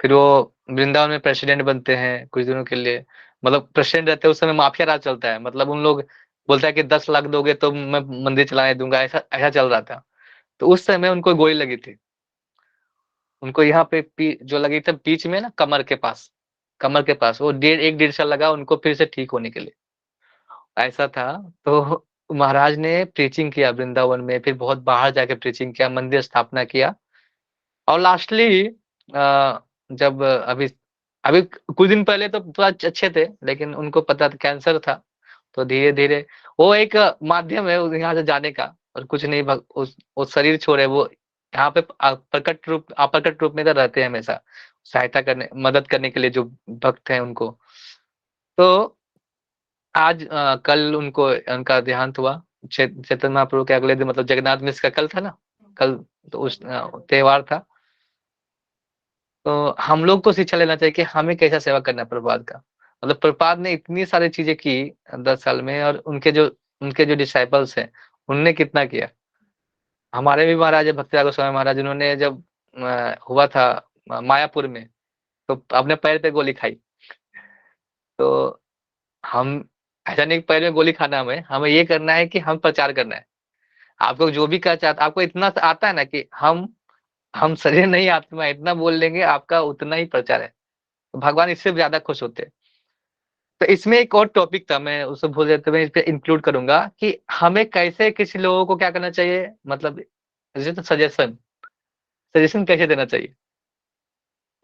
Speaker 1: फिर वो वृंदावन में प्रेसिडेंट बनते हैं कुछ दिनों के लिए। मतलब प्रेसिडेंट रहते हैं उस समय माफिया राज चलता है, मतलब उन लोग बोलता है कि 10 लाख दोगे तो मैं मंदिर चलाने दूंगा, ऐसा ऐसा चल रहा था। तो उस समय उनको गोली लगी थी, उनको यहाँ पे जो लगी थी बीच में ना, कमर के पास वो 1.5 साल लगा उनको फिर से ठीक होने के लिए, ऐसा था। तो महाराज ने प्रीचिंग किया वृंदावन में, फिर बहुत बाहर जाके प्रीचिंग किया, मंदिर स्थापना किया। और लास्टली जब अभी अभी कुछ दिन पहले तो थोड़ा अच्छे थे, लेकिन उनको पता था कैंसर था। तो धीरे धीरे वो एक माध्यम है यहाँ से जाने का, और कुछ नहीं। वो शरीर छोड़े, वो यहाँ पे अप्रकट रूप में इधर रहते हैं हमेशा, सहायता करने मदद करने के लिए जो भक्त हैं उनको। तो आज कल उनको उनका देहांत हुआ। चैतन्य महाप्रभु के अगले दिन, मतलब जगन्नाथ मिश्र का कल था ना, कल तो उस त्योहार था। तो हम लोग को शिक्षा लेना चाहिए कि हमें कैसा सेवा करना है प्रभुपाद का। मतलब प्रभुपाद ने इतनी सारी चीजें की 10 साल में, और उनके जो डिसाइपल्स हैं उनने कितना किया। हमारे भी महाराज भक्ति गोस्वामी महाराज, उन्होंने जब हुआ था मायापुर में, तो अपने पैर पे गोली खाई। तो हम ऐसा नहीं कि पैर में गोली खाना, हमें ये करना है कि हम प्रचार करना है। आपको जो भी करना चाहता, आपको इतना आता है ना कि हम शरीर नहीं आत्मा, इतना बोल लेंगे, आपका उतना ही प्रचार है। तो भगवान इससे ज्यादा खुश होते हैं। तो इसमें एक और टॉपिक था, मैं उसे भूल जाते, मैं इस पे इंक्लूड करूंगा कि हमें कैसे किसी लोगों को क्या करना चाहिए, मतलब जैसे तो सजेशन सजेशन कैसे देना चाहिए।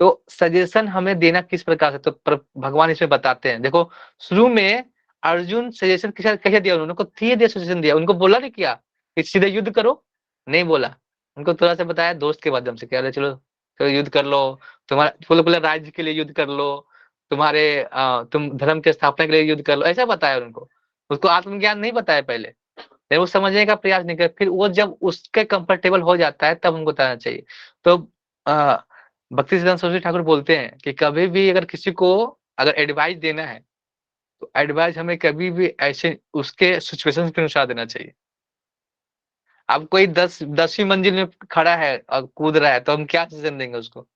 Speaker 1: तो सजेशन हमें देना किस प्रकार से, तो भगवान इसमें बताते हैं। देखो शुरू में अर्जुन सजेशन कैसे कैसे दिया, उन्होंने को धीरे धीरे सजेशन दिया, उनको बोला नहीं किया कि सीधे युद्ध करो, नहीं बोला। उनको थोड़ा सा बताया दोस्त के माध्यम से, कह रहे चलो चलो युद्ध कर लो, तुम्हारा बोले बोले राज्य के लिए युद्ध कर लो, तुम्हारे तुम धर्म के स्थापना के लिए युद्ध कर लो, ऐसा बताया उनको। उसको आत्मज्ञान नहीं बताया पहले, लेकिन वो समझने का प्रयास नहीं कर, फिर वो जब उसके कंफर्टेबल हो जाता है तब उनको बताना चाहिए। तो भक्ति सिद्धांत सरस्वती ठाकुर बोलते हैं कि कभी भी अगर किसी को अगर एडवाइस देना है, तो एडवाइस हमें कभी भी ऐसे उसके सिचुएशन के अनुसार देना चाहिए। अब कोई 10वीं मंजिल में खड़ा है और कूद रहा है, तो हम क्या सजेशन देंगे उसको?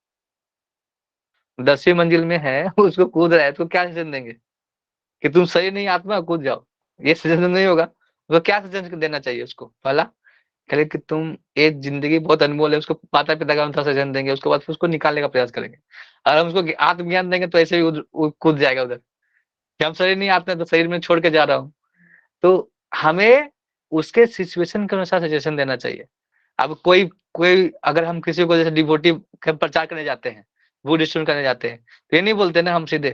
Speaker 1: 10वीं मंजिल में है उसको कूद रहा है, तो क्या सजेशन देंगे कि तुम सही नहीं आत्मा, कूद जाओ? ये सजेशन नहीं होगा। तो क्या सजेशन देना चाहिए उसको? पहला कहे कि तुम, एक जिंदगी बहुत अनमोल है, उसको माता पिता का अनुसार सजेशन देंगे, उसके बाद फिर उसको निकालने का प्रयास करेंगे। और हम उसको आत्मज्ञान देंगे तो ऐसे ही कूद जाएगा उधर कि हम शरीर नहीं आते, तो शरीर में छोड़ के जा रहा हूँ। तो हमें उसके सिचुएशन के अनुसार सजेशन देना चाहिए। अब कोई कोई अगर हम किसी को जैसे डिवोटी प्रचार करने जाते हैं, बुक डिस्ट्रीब्यूट करने जाते हैं, तो ये नहीं बोलते ना हम सीधे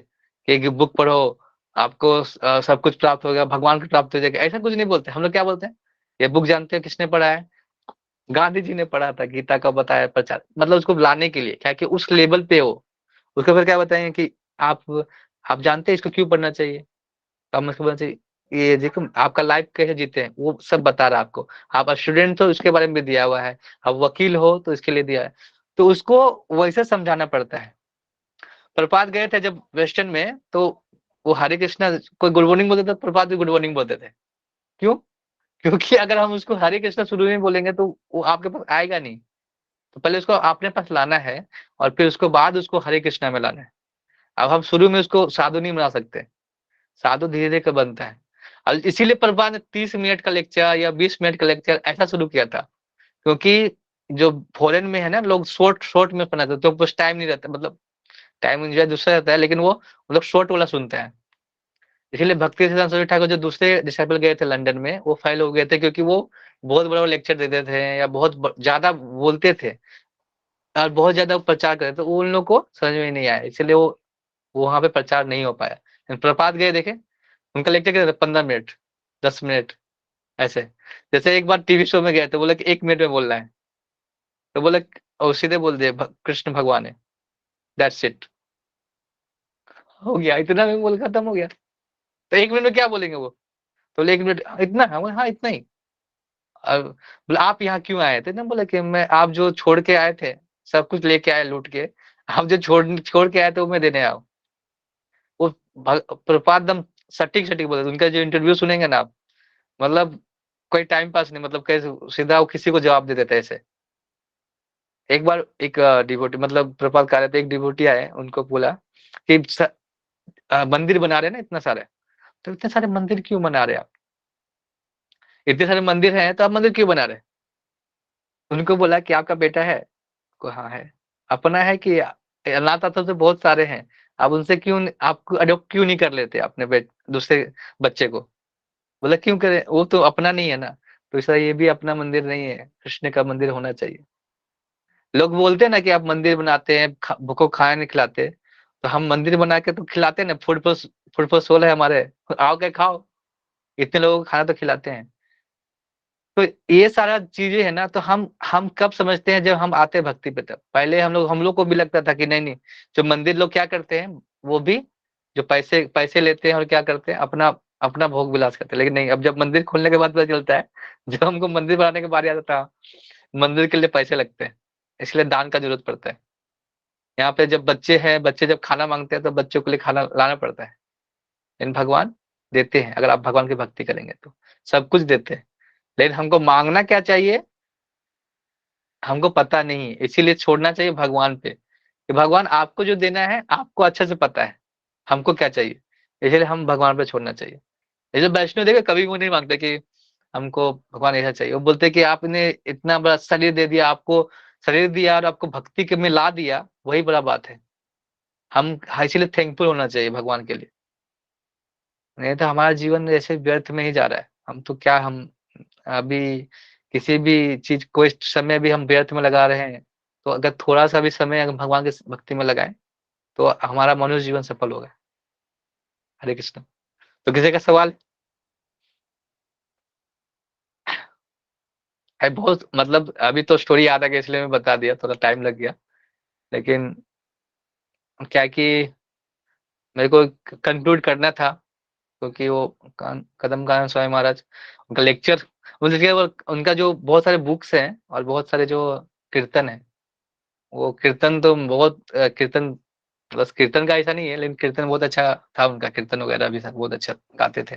Speaker 1: कि बुक पढ़ो, आपको सब कुछ प्राप्त होगा, भगवान को प्राप्त हो जाएगा, ऐसा कुछ नहीं बोलते। हम लोग क्या बोलते हैं? ये बुक जानते हो किसने पढ़ा है? गांधी जी ने पढ़ा था, गीता का बताया प्रचार, मतलब उसको लाने के लिए क्या कि उस लेवल पे हो। उसको फिर क्या बताएंगे कि आप जानते हैं इसको क्यों पढ़ना चाहिए, तो हम उसको बोलना चाहिए ये देखो आपका लाइफ कैसे जीते हैं, वो सब बता रहा है आपको। आप स्टूडेंट हो, उसके बारे में भी दिया हुआ है। आप वकील हो तो इसके लिए दिया है। तो उसको वैसे समझाना पड़ता है। प्रपात गए थे जब वेस्टर्न में, तो वो हरे कृष्णा कोई गुड मॉर्निंग बोलते थे, प्रपात भी गुड मॉर्निंग बोलते थे। क्यों? क्योंकि अगर हम उसको हरे कृष्णा शुरू में बोलेंगे तो वो आपके पास आएगा नहीं। तो पहले उसको अपने पास लाना है, और फिर उसको बाद उसको हरे कृष्णा में लाना है। अब हम शुरू में उसको साधु नहीं बना सकते, साधु धीरे धीरे का बनता है। और इसीलिए प्रभुपाद ने 30 मिनट का लेक्चर या 20 मिनट का लेक्चर ऐसा शुरू किया था, क्योंकि जो फॉरेन में है ना, लोग शॉर्ट शॉर्ट में पढ़ाते, तो कुछ टाइम नहीं रहता, मतलब टाइम एंजॉय दूसरा रहता है, लेकिन वो मतलब शॉर्ट वाला सुनते हैं। इसलिए भक्ति सिद्धांत सरस्वती ठाकुर जो दूसरे डिसाइपल गए थे लंदन में, वो फेल हो गए थे, क्योंकि वो बहुत बड़ा लेक्चर देते थे या बहुत ज्यादा बोलते थे और बहुत ज्यादा प्रचार करते थे, तो उन लोग को समझ में नहीं आया, इसलिए वो वहां पे प्रचार नहीं हो पाया। प्रपात गए देखे, उनका लेक्चर क्या था, 15 मिनट, 10 मिनट ऐसे। जैसे एक बार टीवी शो में गए थे, बोला कि 1 मिनट में बोलना है, तो बोले और सीधे बोल दिए कृष्ण भगवान है, दैट्स इट, हो गया, इतना में बोल खत्म हो गया। तो 1 मिनट में क्या बोलेंगे वो? तो बोले 1 मिनट इतना है? बोले हाँ इतना ही। अब बोले आप यहाँ क्यों आए थे ना? बोले कि मैं, आप जो छोड़ के आए थे, सब कुछ लेके आए लूट के, आप जो छोड़ छोड़ के आए थे वो मैं देने आया हूँ। वो प्रपात दम सटीक सटीक बोले थे। उनका जो इंटरव्यू सुनेंगे ना आप, मतलब कोई टाइम पास नहीं, मतलब कैसे सीधा वो किसी को जवाब दे देते ऐसे। एक बार एक डिवोटी, मतलब प्रपात कर रहे थे, एक डिवोटी आए, उनको बोला कि मंदिर बना रहे हैं ना इतना सारे, तो इतने सारे मंदिर क्यों बना रहे हैं आप? इतने सारे मंदिर हैं तो आप मंदिर क्यों बना रहे हैं? उनको बोला कि आपका बेटा है? को हाँ है। अपना है कि अनाथ आश्रम से बहुत सारे हैं, आप उनसे क्यों, आपको अडॉप्ट क्यों नहीं कर लेते अपने दूसरे बच्चे को? बोला क्यों करें, वो तो अपना नहीं है ना। तो ऐसा ये भी अपना मंदिर नहीं है, कृष्ण का मंदिर होना चाहिए। लोग बोलते हैं ना कि आप मंदिर बनाते हैं, भूखों खाना नहीं खिलाते, तो हम मंदिर बना के तो खिलाते हैं ना, फूड फॉर सोल है हमारे, आओ के खाओ, इतने लोगों को खाना तो खिलाते हैं। तो ये सारा चीजें है ना, तो हम कब समझते हैं? जब हम आते हैं भक्ति पे। तब पहले हम लोग को भी लगता था कि नहीं नहीं, जो मंदिर लोग क्या करते हैं, वो भी जो पैसे पैसे लेते हैं और क्या करते हैं, अपना अपना भोग विलास करते हैं। लेकिन नहीं, अब जब मंदिर खोलने के बाद पता चलता है, जब हमको मंदिर बनाने के बारे आता था, मंदिर के लिए पैसे लगते हैं, इसलिए दान का जरूरत पड़ता है। यहाँ पे जब बच्चे हैं, बच्चे जब खाना मांगते हैं तो बच्चों के लिए खाना लाना पड़ता है। लेकिन भगवान देते हैं, अगर आप भगवान की भक्ति करेंगे तो सब कुछ देते हैं। लेकिन हमको मांगना क्या चाहिए, हमको पता नहीं, इसीलिए छोड़ना चाहिए भगवान पे। कि भगवान आपको जो देना है आपको अच्छे से पता है हमको क्या चाहिए, इसलिए हम भगवान पे छोड़ना चाहिए। जैसे वैष्णव देखे कभी वो नहीं मांगते कि हमको भगवान ऐसा चाहिए, वो बोलते कि आपने इतना बड़ा शरीर दे दिया, आपको शरीर दिया और आपको भक्ति के में ला दिया, वही बड़ा बात है। हम इसीलिए थैंकफुल होना चाहिए भगवान के लिए, नहीं तो हमारा जीवन ऐसे व्यर्थ में ही जा रहा है। हम तो क्या, हम अभी किसी भी चीज कोई समय भी हम व्यर्थ में लगा रहे हैं, तो अगर थोड़ा सा भी समय अगर भगवान की भक्ति में लगाएं तो हमारा मनुष्य जीवन सफल होगा। हरे कृष्ण। तो किसी का सवाल है? बहुत मतलब अभी तो स्टोरी याद आ गई इसलिए मैं बता दिया, थोड़ा टाइम लग गया, लेकिन क्या कि मेरे को कंक्लूड करना था, क्योंकि वो कदम कानन स्वामी महाराज उनका लेक्चर, उनका जो बहुत सारे बुक्स हैं और बहुत सारे जो कीर्तन है, वो कीर्तन तो बहुत कीर्तन, बस कीर्तन का ऐसा नहीं है, लेकिन कीर्तन बहुत अच्छा था उनका, कीर्तन वगैरह भी सब बहुत अच्छा गाते थे।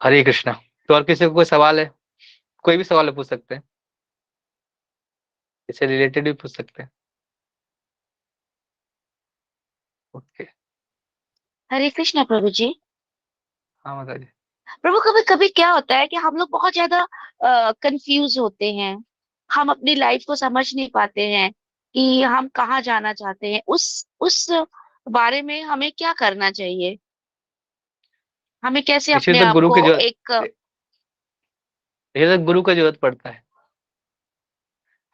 Speaker 1: हरे कृष्णा। तो और किसी को कोई सवाल है? कोई भी सवाल पूछ सकते हैं, इससे रिलेटेड भी पूछ सकते हैं। ओके।
Speaker 2: हरे कृष्णा प्रभु जी।
Speaker 1: हाँ माता जी।
Speaker 2: प्रभु कभी कभी क्या होता है कि हम लोग बहुत ज्यादा कंफ्यूज होते हैं, हम अपनी लाइफ को समझ नहीं पाते हैं कि हम कहाँ जाना चाहते हैं, उस बारे में हमें क्या करना चाहिए, हमें कैसे अपने
Speaker 1: इसलिए तो
Speaker 2: आप
Speaker 1: गुरु की
Speaker 2: को
Speaker 1: जो,
Speaker 2: एक
Speaker 1: इसलिए तो गुरु का जरूरत पड़ता है।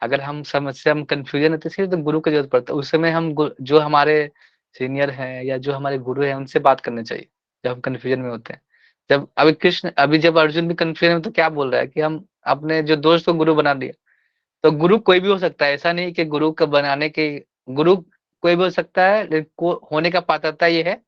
Speaker 1: अगर हम समस्या में कंफ्यूजन है तो इसलिए तो गुरु की जरूरत पड़ता है। उस समय हम जो हमारे सीनियर हैं या जो हमारे गुरु हैं उनसे बात करनी चाहिए जब हम कंफ्यूजन में होते हैं। जब अभी कृष्ण, अभी जब अर्जुन भी कंफ्यूजन में, तो क्या बोल रहा है कि हम अपने जो दोस्त को गुरु बना दिया। तो गुरु कोई भी हो सकता है, ऐसा नहीं कि गुरु का बनाने के, गुरु कोई भी हो सकता है, लेकिन होने का पात्रता ये है,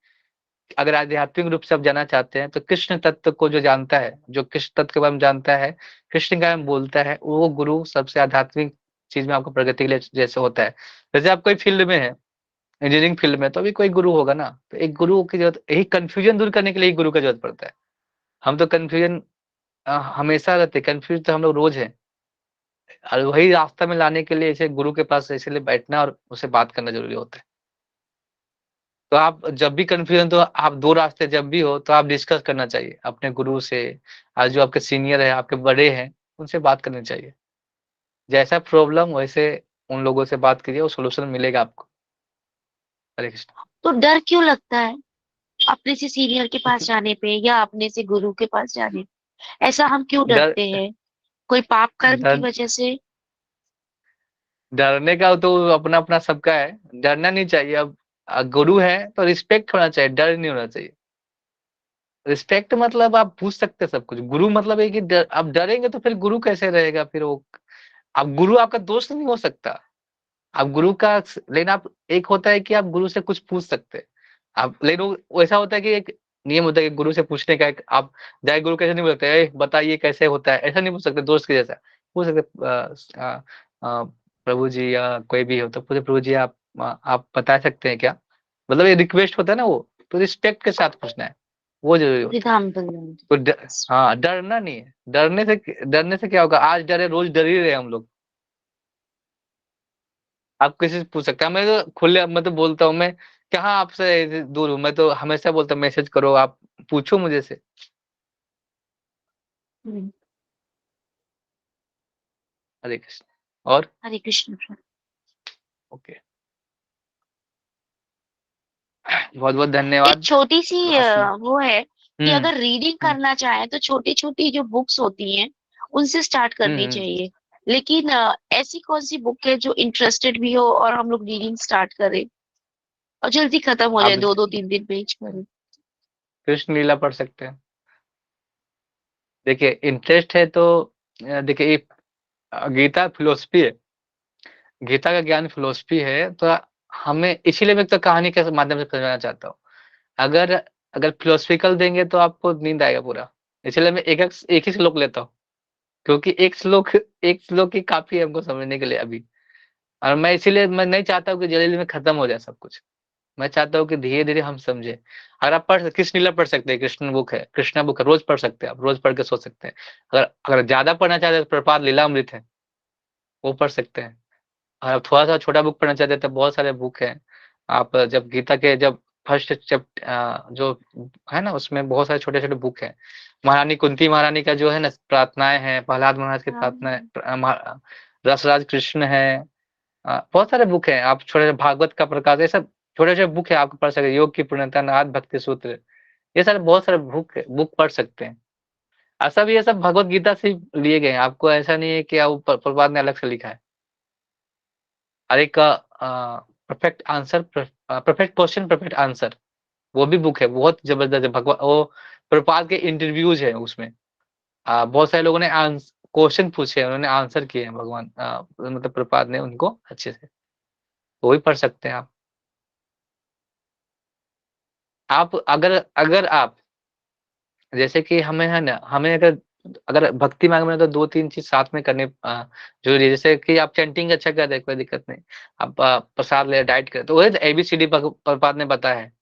Speaker 1: अगर आध्यात्मिक रूप से आप जानना चाहते हैं तो कृष्ण तत्व को जो जानता है, जो कृष्ण तत्व के बारे में जानता है, कृष्ण के बारे में बोलता है, वो गुरु सबसे आध्यात्मिक चीज में आपको प्रगति के लिए जैसे होता है। जैसे आप कोई फील्ड में है, इंजीनियरिंग फील्ड में, तो अभी कोई गुरु होगा ना, तो एक गुरु की जरूरत, यही कंफ्यूजन दूर करने के लिए गुरु का जरूरत पड़ता है। हम तो कंफ्यूजन हमेशा रहते, कंफ्यूज तो हम लोग रोज है, और वही रास्ता में लाने के लिए ऐसे गुरु के पास इसलिए बैठना और उससे बात करना जरूरी होता है। तो आप जब भी कंफ्यूजन, तो आप दो रास्ते जब भी हो तो आप डिस्कस करना चाहिए अपने गुरु से, आज जो आपके सीनियर है, आपके बड़े हैं, उनसे बात करनी चाहिए। जैसा प्रॉब्लम वैसे उन लोगों से बात कीजिए, वो सोल्यूशन मिलेगा आपको। हरे कृष्ण।
Speaker 2: तो डर क्यों लगता है अपने से सीनियर के पास जाने पे या अपने से गुरु के पास जाने पे? ऐसा हम क्यों
Speaker 1: डर,
Speaker 2: डरते हैं? कोई पाप कर्म की
Speaker 1: डर,
Speaker 2: वजह से?
Speaker 1: डरने का तो अपना अपना सबका है, डरना नहीं चाहिए। अब गुरु है तो रिस्पेक्ट होना चाहिए, डर नहीं होना चाहिए। रिस्पेक्ट मतलब आप पूछ सकते हैं सब कुछ, गुरु मतलब है कि आप डरेंगे तो फिर गुरु कैसे रहेगा फिर वो। अब गुरु आपका दोस्त नहीं हो सकता, आप गुरु का, लेकिन आप, एक होता है कि आप गुरु से कुछ पूछ सकते हैं आप, लेकिन वो ऐसा होता है कि एक नियम होता है कि गुरु से पूछने का, एक आप जाए गुरु कैसे नहीं बोलते, बताइए कैसे होता है, ऐसा नहीं पूछ सकते, दोस्त के जैसा पूछ सकते। प्रभु जी या कोई भी हो तो पूछे, प्रभु जी आप बता सकते हैं क्या, मतलब ये रिक्वेस्ट होता है ना, वो तो रिस्पेक्ट के साथ पूछना है, वो जरूरी होता है।
Speaker 2: विधान
Speaker 1: तो हाँ, डरना नहीं है, डरने से क्या होगा, आज डरे रोज डर ही रहे हम लोग। आप किसी से पूछ सकते हैं, मैं तो खुले, मैं तो बोलता हूँ, मैं कहाँ आपसे दूर हूँ, मैं तो हमेशा बोलता हूँ मैसेज करो, आप पूछो मुझे से। हरे कृष्ण। और
Speaker 2: हरे कृष्ण प्रभु।
Speaker 1: ओके, बहुत बहुत
Speaker 2: एक
Speaker 1: धन्यवाद।
Speaker 2: छोटी सी
Speaker 1: लास्ट में
Speaker 2: वो है कि
Speaker 1: हम्म
Speaker 2: अगर रीडिंग
Speaker 1: हम्म
Speaker 2: करना चाहे तो छोटी छोटी जो बुक्स होती हैं उनसे स्टार्ट करनी
Speaker 1: हम्म।
Speaker 2: चाहिए। लेकिन ऐसी कौन सी बुक है जो इंटरेस्टेड भी हो और हम लोग रीडिंग स्टार्ट करें और जल्दी खत्म हो जाए,
Speaker 1: आप
Speaker 2: 2 2 3 दिन पेज पर?
Speaker 1: कृष्ण लीला पढ़ सकते हैं। देखिए इंटरेस्ट है तो देखिए ये गीता फिलोसफी है, गीता का ज्ञान फिलोसफी है, तो हमें इसीलिए मैं तो कहानी के माध्यम से समझाना चाहता हूँ। अगर अगर फिलोसफिकल देंगे तो आपको नींद आएगा पूरा, इसलिए मैं एक ही श्लोक लेता हूँ, क्योंकि एक श्लोक ही काफी है हमको समझने के लिए अभी। और मैं इसीलिए मैं नहीं चाहता हूँ कि जल्दी में खत्म हो जाए सब कुछ, मैं चाहता हूँ कि धीरे धीरे हम समझे। अगर आप कृष्ण लीला पढ़ सकते हैं, कृष्ण बुक है, कृष्णा बुक है, रोज पढ़ सकते हैं, आप रोज पढ़ के सो सकते हैं। अगर अगर ज्यादा पढ़ना चाहते हैं तो प्रपात लीलामृत है, वो पढ़ सकते हैं। और थोड़ा सा छोटा बुक पढ़ना चाहते हैं तो बहुत सारे बुक हैं। आप जब गीता के जब फर्स्ट जो है ना, उसमें बहुत सारे छोटे छोटे बुक हैं। महारानी कुंती महारानी का जो है ना प्रार्थनाएं हैं, प्रहलाद महाराज की
Speaker 2: हाँ
Speaker 1: प्रार्थनाएं, रसराज कृष्ण है। बहुत सारे बुक हैं। आप छोटे भागवत का प्रकाश, ये सब छोटे छोटे बुक है, आप पढ़ सकते हैं। योग की पूर्णता, नाथ भक्ति सूत्र, ये सारे बहुत सारे बुक पढ़ सकते हैं। ऐसा भी ये सब भगवत गीता से ही लिए गए हैं। आपको ऐसा नहीं है कि आप प्रभुपाद ने अलग से लिखा है। और एक perfect answer, perfect question perfect answer, वो भी बुक है, बहुत जबरदस्त है। भगवान वो प्रभुपाद के इंटरव्यूज है उसमें। बहुत सारे लोगों ने क्वेश्चन पूछे हैं, उन्होंने आंसर किए हैं, भगवान मतलब प्रभुपाद ने उनको अच्छे से, वो भी पढ़ सकते हैं आप। अगर अगर आप जैसे कि हमें है ना, हमें अगर अगर भक्ति मार्ग में तो 2-3 चीज़ साथ में करनी ज़रूरी है। जैसे कि आप चैंटिंग अच्छा कर रहे हैं, कोई दिक्कत नहीं। आप प्रसाद ले, डाइट करें, तो वही एबीसीडी प्रभुपाद ने बताया है।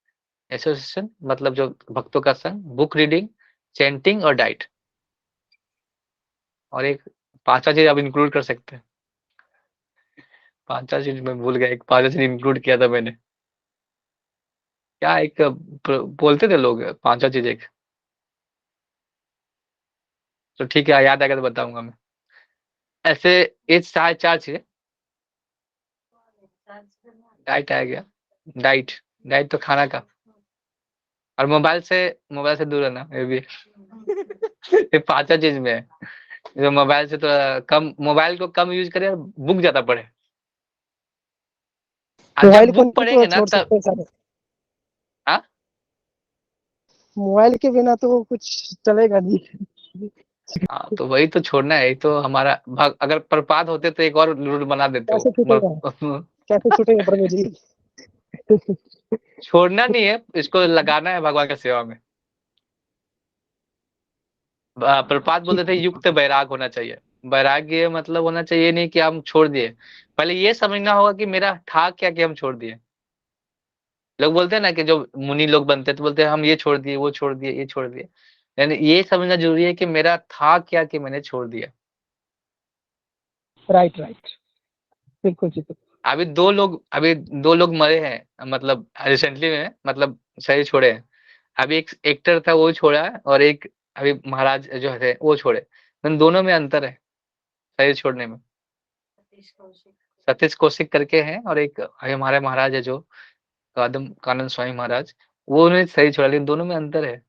Speaker 1: एसोसिएशन मतलब जो भक्तों का संघ, बुक रीडिंग, चैंटिंग और डाइट। और एक 5वां चीज़ आप इंक्लूड कर सकते हैं। 5वां चीज़ मैं भूल गया, एक 5वां चीज़ इंक्लूड किया था मैंने। क्या एक बोलते थे लोग 5वां चीज़ एक, तो ठीक है याद आएगा तो बताऊँगा मैं। ऐसे ये 4 चीज़ें। डाइट आ गया, डाइट डाइट तो खाना का। और मोबाइल से दूर रहना, ये भी ये 5वां चीज़ में है। जो मोबाइल से थोड़ा कम, मोबाइल को कम यूज़ करें और बुक ज़्यादा पढ़ें। जब
Speaker 3: मोबाइल
Speaker 1: बुक
Speaker 3: फोन तो
Speaker 1: पढ़ेंगे ना
Speaker 3: छोड़
Speaker 1: तब
Speaker 3: सकते हैं सारे।
Speaker 1: हाँ?
Speaker 3: मोबाइल के बिना तो कुछ चलेगा नहीं।
Speaker 1: हाँ, तो वही तो छोड़ना है। यही तो हमारा अगर प्रपात होते तो एक और रूल बना देते
Speaker 3: कैसे
Speaker 1: हो
Speaker 3: छूटेगा? कैसे छूटेगा प्रभु जी?
Speaker 1: छोड़ना नहीं है, इसको लगाना है भगवान की सेवा में। प्रपात बोलते थे युक्त वैराग होना चाहिए। वैराग्य मतलब होना चाहिए नहीं कि हम छोड़ दिए, पहले ये समझना होगा कि मेरा था क्या कि हम छोड़ दिए। लोग बोलते हैं ना कि जो मुनि लोग बनते हैं तो बोलते हैं हम ये छोड़ दिए, वो छोड़ दिए, ये छोड़ दिए। यानी ये समझना जरूरी है कि मेरा था क्या कि मैंने छोड़ दिया।
Speaker 3: राइट राइट, बिल्कुल जी बिल्कुल।
Speaker 1: अभी 2 लोग मरे हैं, मतलब रिसेंटली में, मतलब शरीर छोड़े हैं। अभी एक एक्टर था वो छोड़ा है, और एक अभी महाराज जो है वो छोड़े। इन दोनों में अंतर है शरीर छोड़ने में। सतीश कौशिक करके हैं, और एक अभी हमारे महाराज है जो कानन स्वामी महाराज, वो उन्होंने शरीर छोड़ा, लेकिन दोनों में अंतर है।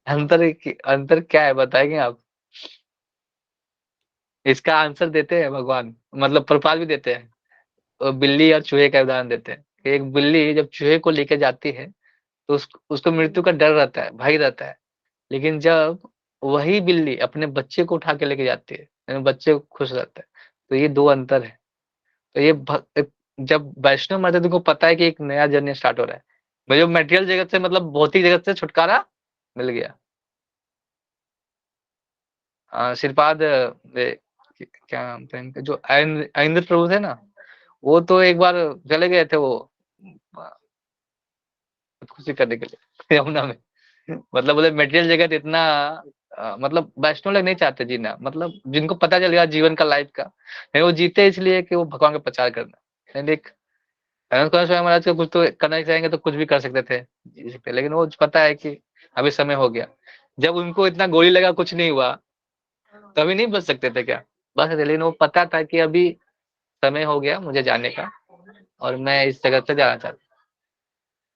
Speaker 1: अंतर क्या है बताएंगे आप? इसका आंसर देते हैं भगवान, मतलब प्रभुपाद भी देते हैं। बिल्ली और चूहे का उदाहरण देते हैं कि एक बिल्ली जब चूहे को लेके जाती है तो उसको मृत्यु का डर रहता है, भय रहता है। लेकिन जब वही बिल्ली अपने बच्चे को उठा के लेके जाती है, यानी बच्चे को खुश रहता है। तो ये 2 अंतर है। तो जब वैष्णव मर्द को पता है कि एक नया जर्नी स्टार्ट हो रहा है, मुझे मटेरियल जगत से, मतलब भौतिक जगत से छुटकारा मिल गया। श्रीपाद क्या नाम था इनका, जो आइंद्र प्रभु थे ना, वो तो एक बार चले गए थे वो खुशी करने के लिए यमुना में। मतलब बोले मटेरियल जगत इतना मतलब वैष्णव लोग नहीं चाहते जीना, मतलब जिनको पता चल गया जीवन का, लाइफ का, नहीं वो जीते इसलिए कि वो भगवान का प्रचार करना। नहीं देख, अनंत स्वामी महाराज का कुछ तो करना चाहेंगे तो कुछ भी कर सकते थे जी सकते, लेकिन वो पता है कि अभी समय हो गया। जब उनको इतना गोली लगा कुछ नहीं हुआ, तो अभी नहीं बच सकते थे क्या? बस, लेकिन वो पता था कि अभी समय हो गया मुझे जाने का, और मैं इस जगत से जाना चाहता हूँ।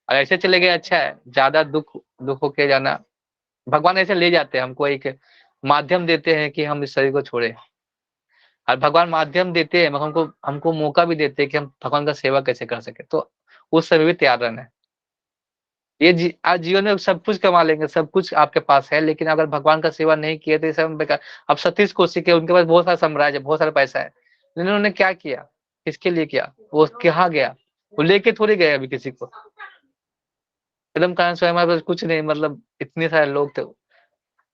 Speaker 1: और ऐसे चले गए, अच्छा है, ज्यादा दुख दुख होके जाना। भगवान ऐसे ले जाते हैं हमको, एक माध्यम देते हैं कि हम इस शरीर को छोड़े। और भगवान माध्यम देते हैं, मगर हमको हमको मौका भी देते हैं कि हम भगवान का सेवा कैसे कर सके, तो उस समय भी तैयार रहना है। आज जीवन में सब कुछ कमा लेंगे, सब कुछ आपके पास है, लेकिन अगर भगवान का सेवा नहीं किया तो ये सब बेकार। अब सतीश कौशिक है, उनके पास बहुत सारा साम्राज्य है, बहुत सारा पैसा है, लेकिन उन्होंने क्या किया? किसके लिए किया? वो कहाँ गया? वो लेके थोड़ी गए अभी किसी को। एकदम कारण स्वयं हमारे पास कुछ नहीं, मतलब इतने सारे लोग थे।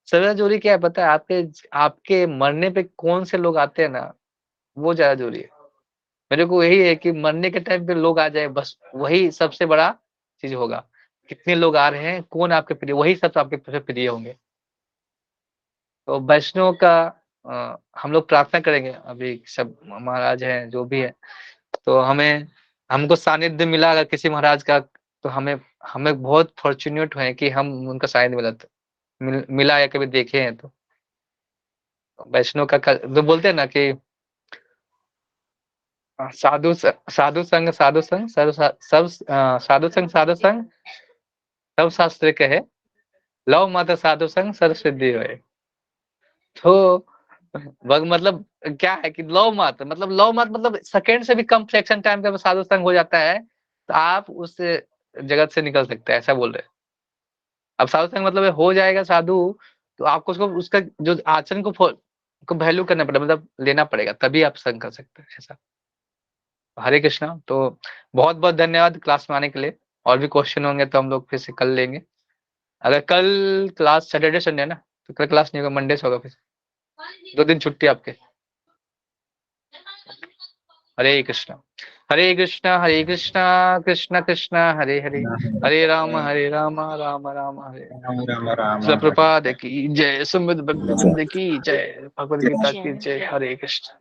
Speaker 1: सबसे जरूरी क्या है पता है? आपके आपके मरने पे कौन से लोग आते हैं ना, वो ज्यादा जरूरी है। मेरे को यही है कि मरने के टाइम पे लोग आ जाए, बस वही सबसे बड़ा चीज होगा। कितने लोग आ रहे हैं, कौन आपके प्रिय, वही सब आपके प्रिय होंगे। तो वैष्णव का हम लोग प्रार्थना करेंगे अभी, सब महाराज हैं जो भी है, तो हमको सानिध्य मिला अगर किसी महाराज का, तो हमें बहुत फॉर्चुनेट हुए कि हम उनका सानिध्य मिला या कभी देखे हैं। तो वैष्णव का जो बोलते हैं ना कि साधु संग साधु संग सब शास्त्र कहे, लव मत साधु संग सर्व सिद्धि होए। तो मतलब क्या है कि लव मत मतलब सेकंड से भी कम फ्रैक्शन टाइम का साधु संग हो जाता है, तो आप उस जगत से निकल सकते हैं, ऐसा बोल रहे हैं। अब साधु संग मतलब हो जाएगा साधु, तो आपको उसका जो आचरण को वैल्यू करना पड़ेगा, मतलब लेना पड़ेगा, तभी आप संग कर सकते हैं, ऐसा। हरे कृष्णा। तो बहुत बहुत धन्यवाद क्लास में आने के लिए। और भी क्वेश्चन होंगे तो हम लोग फिर से कल लेंगे। अगर कल क्लास सैटरडे संडे है ना, तो कल क्लास नहीं होगा, मंडे से होगा, फिर 2 दिन छुट्टी आपके। हरे कृष्णा हरे कृष्णा कृष्ण कृष्ण हरे हरे, हरे राम राम राम हरे।
Speaker 6: राम राम राम
Speaker 1: श्रील
Speaker 6: हरे।
Speaker 1: प्रभुपाद की जय, सुमित भक्ति वृंद की जय, भगवद गीता की
Speaker 2: जय
Speaker 1: जय। हरे कृष्ण।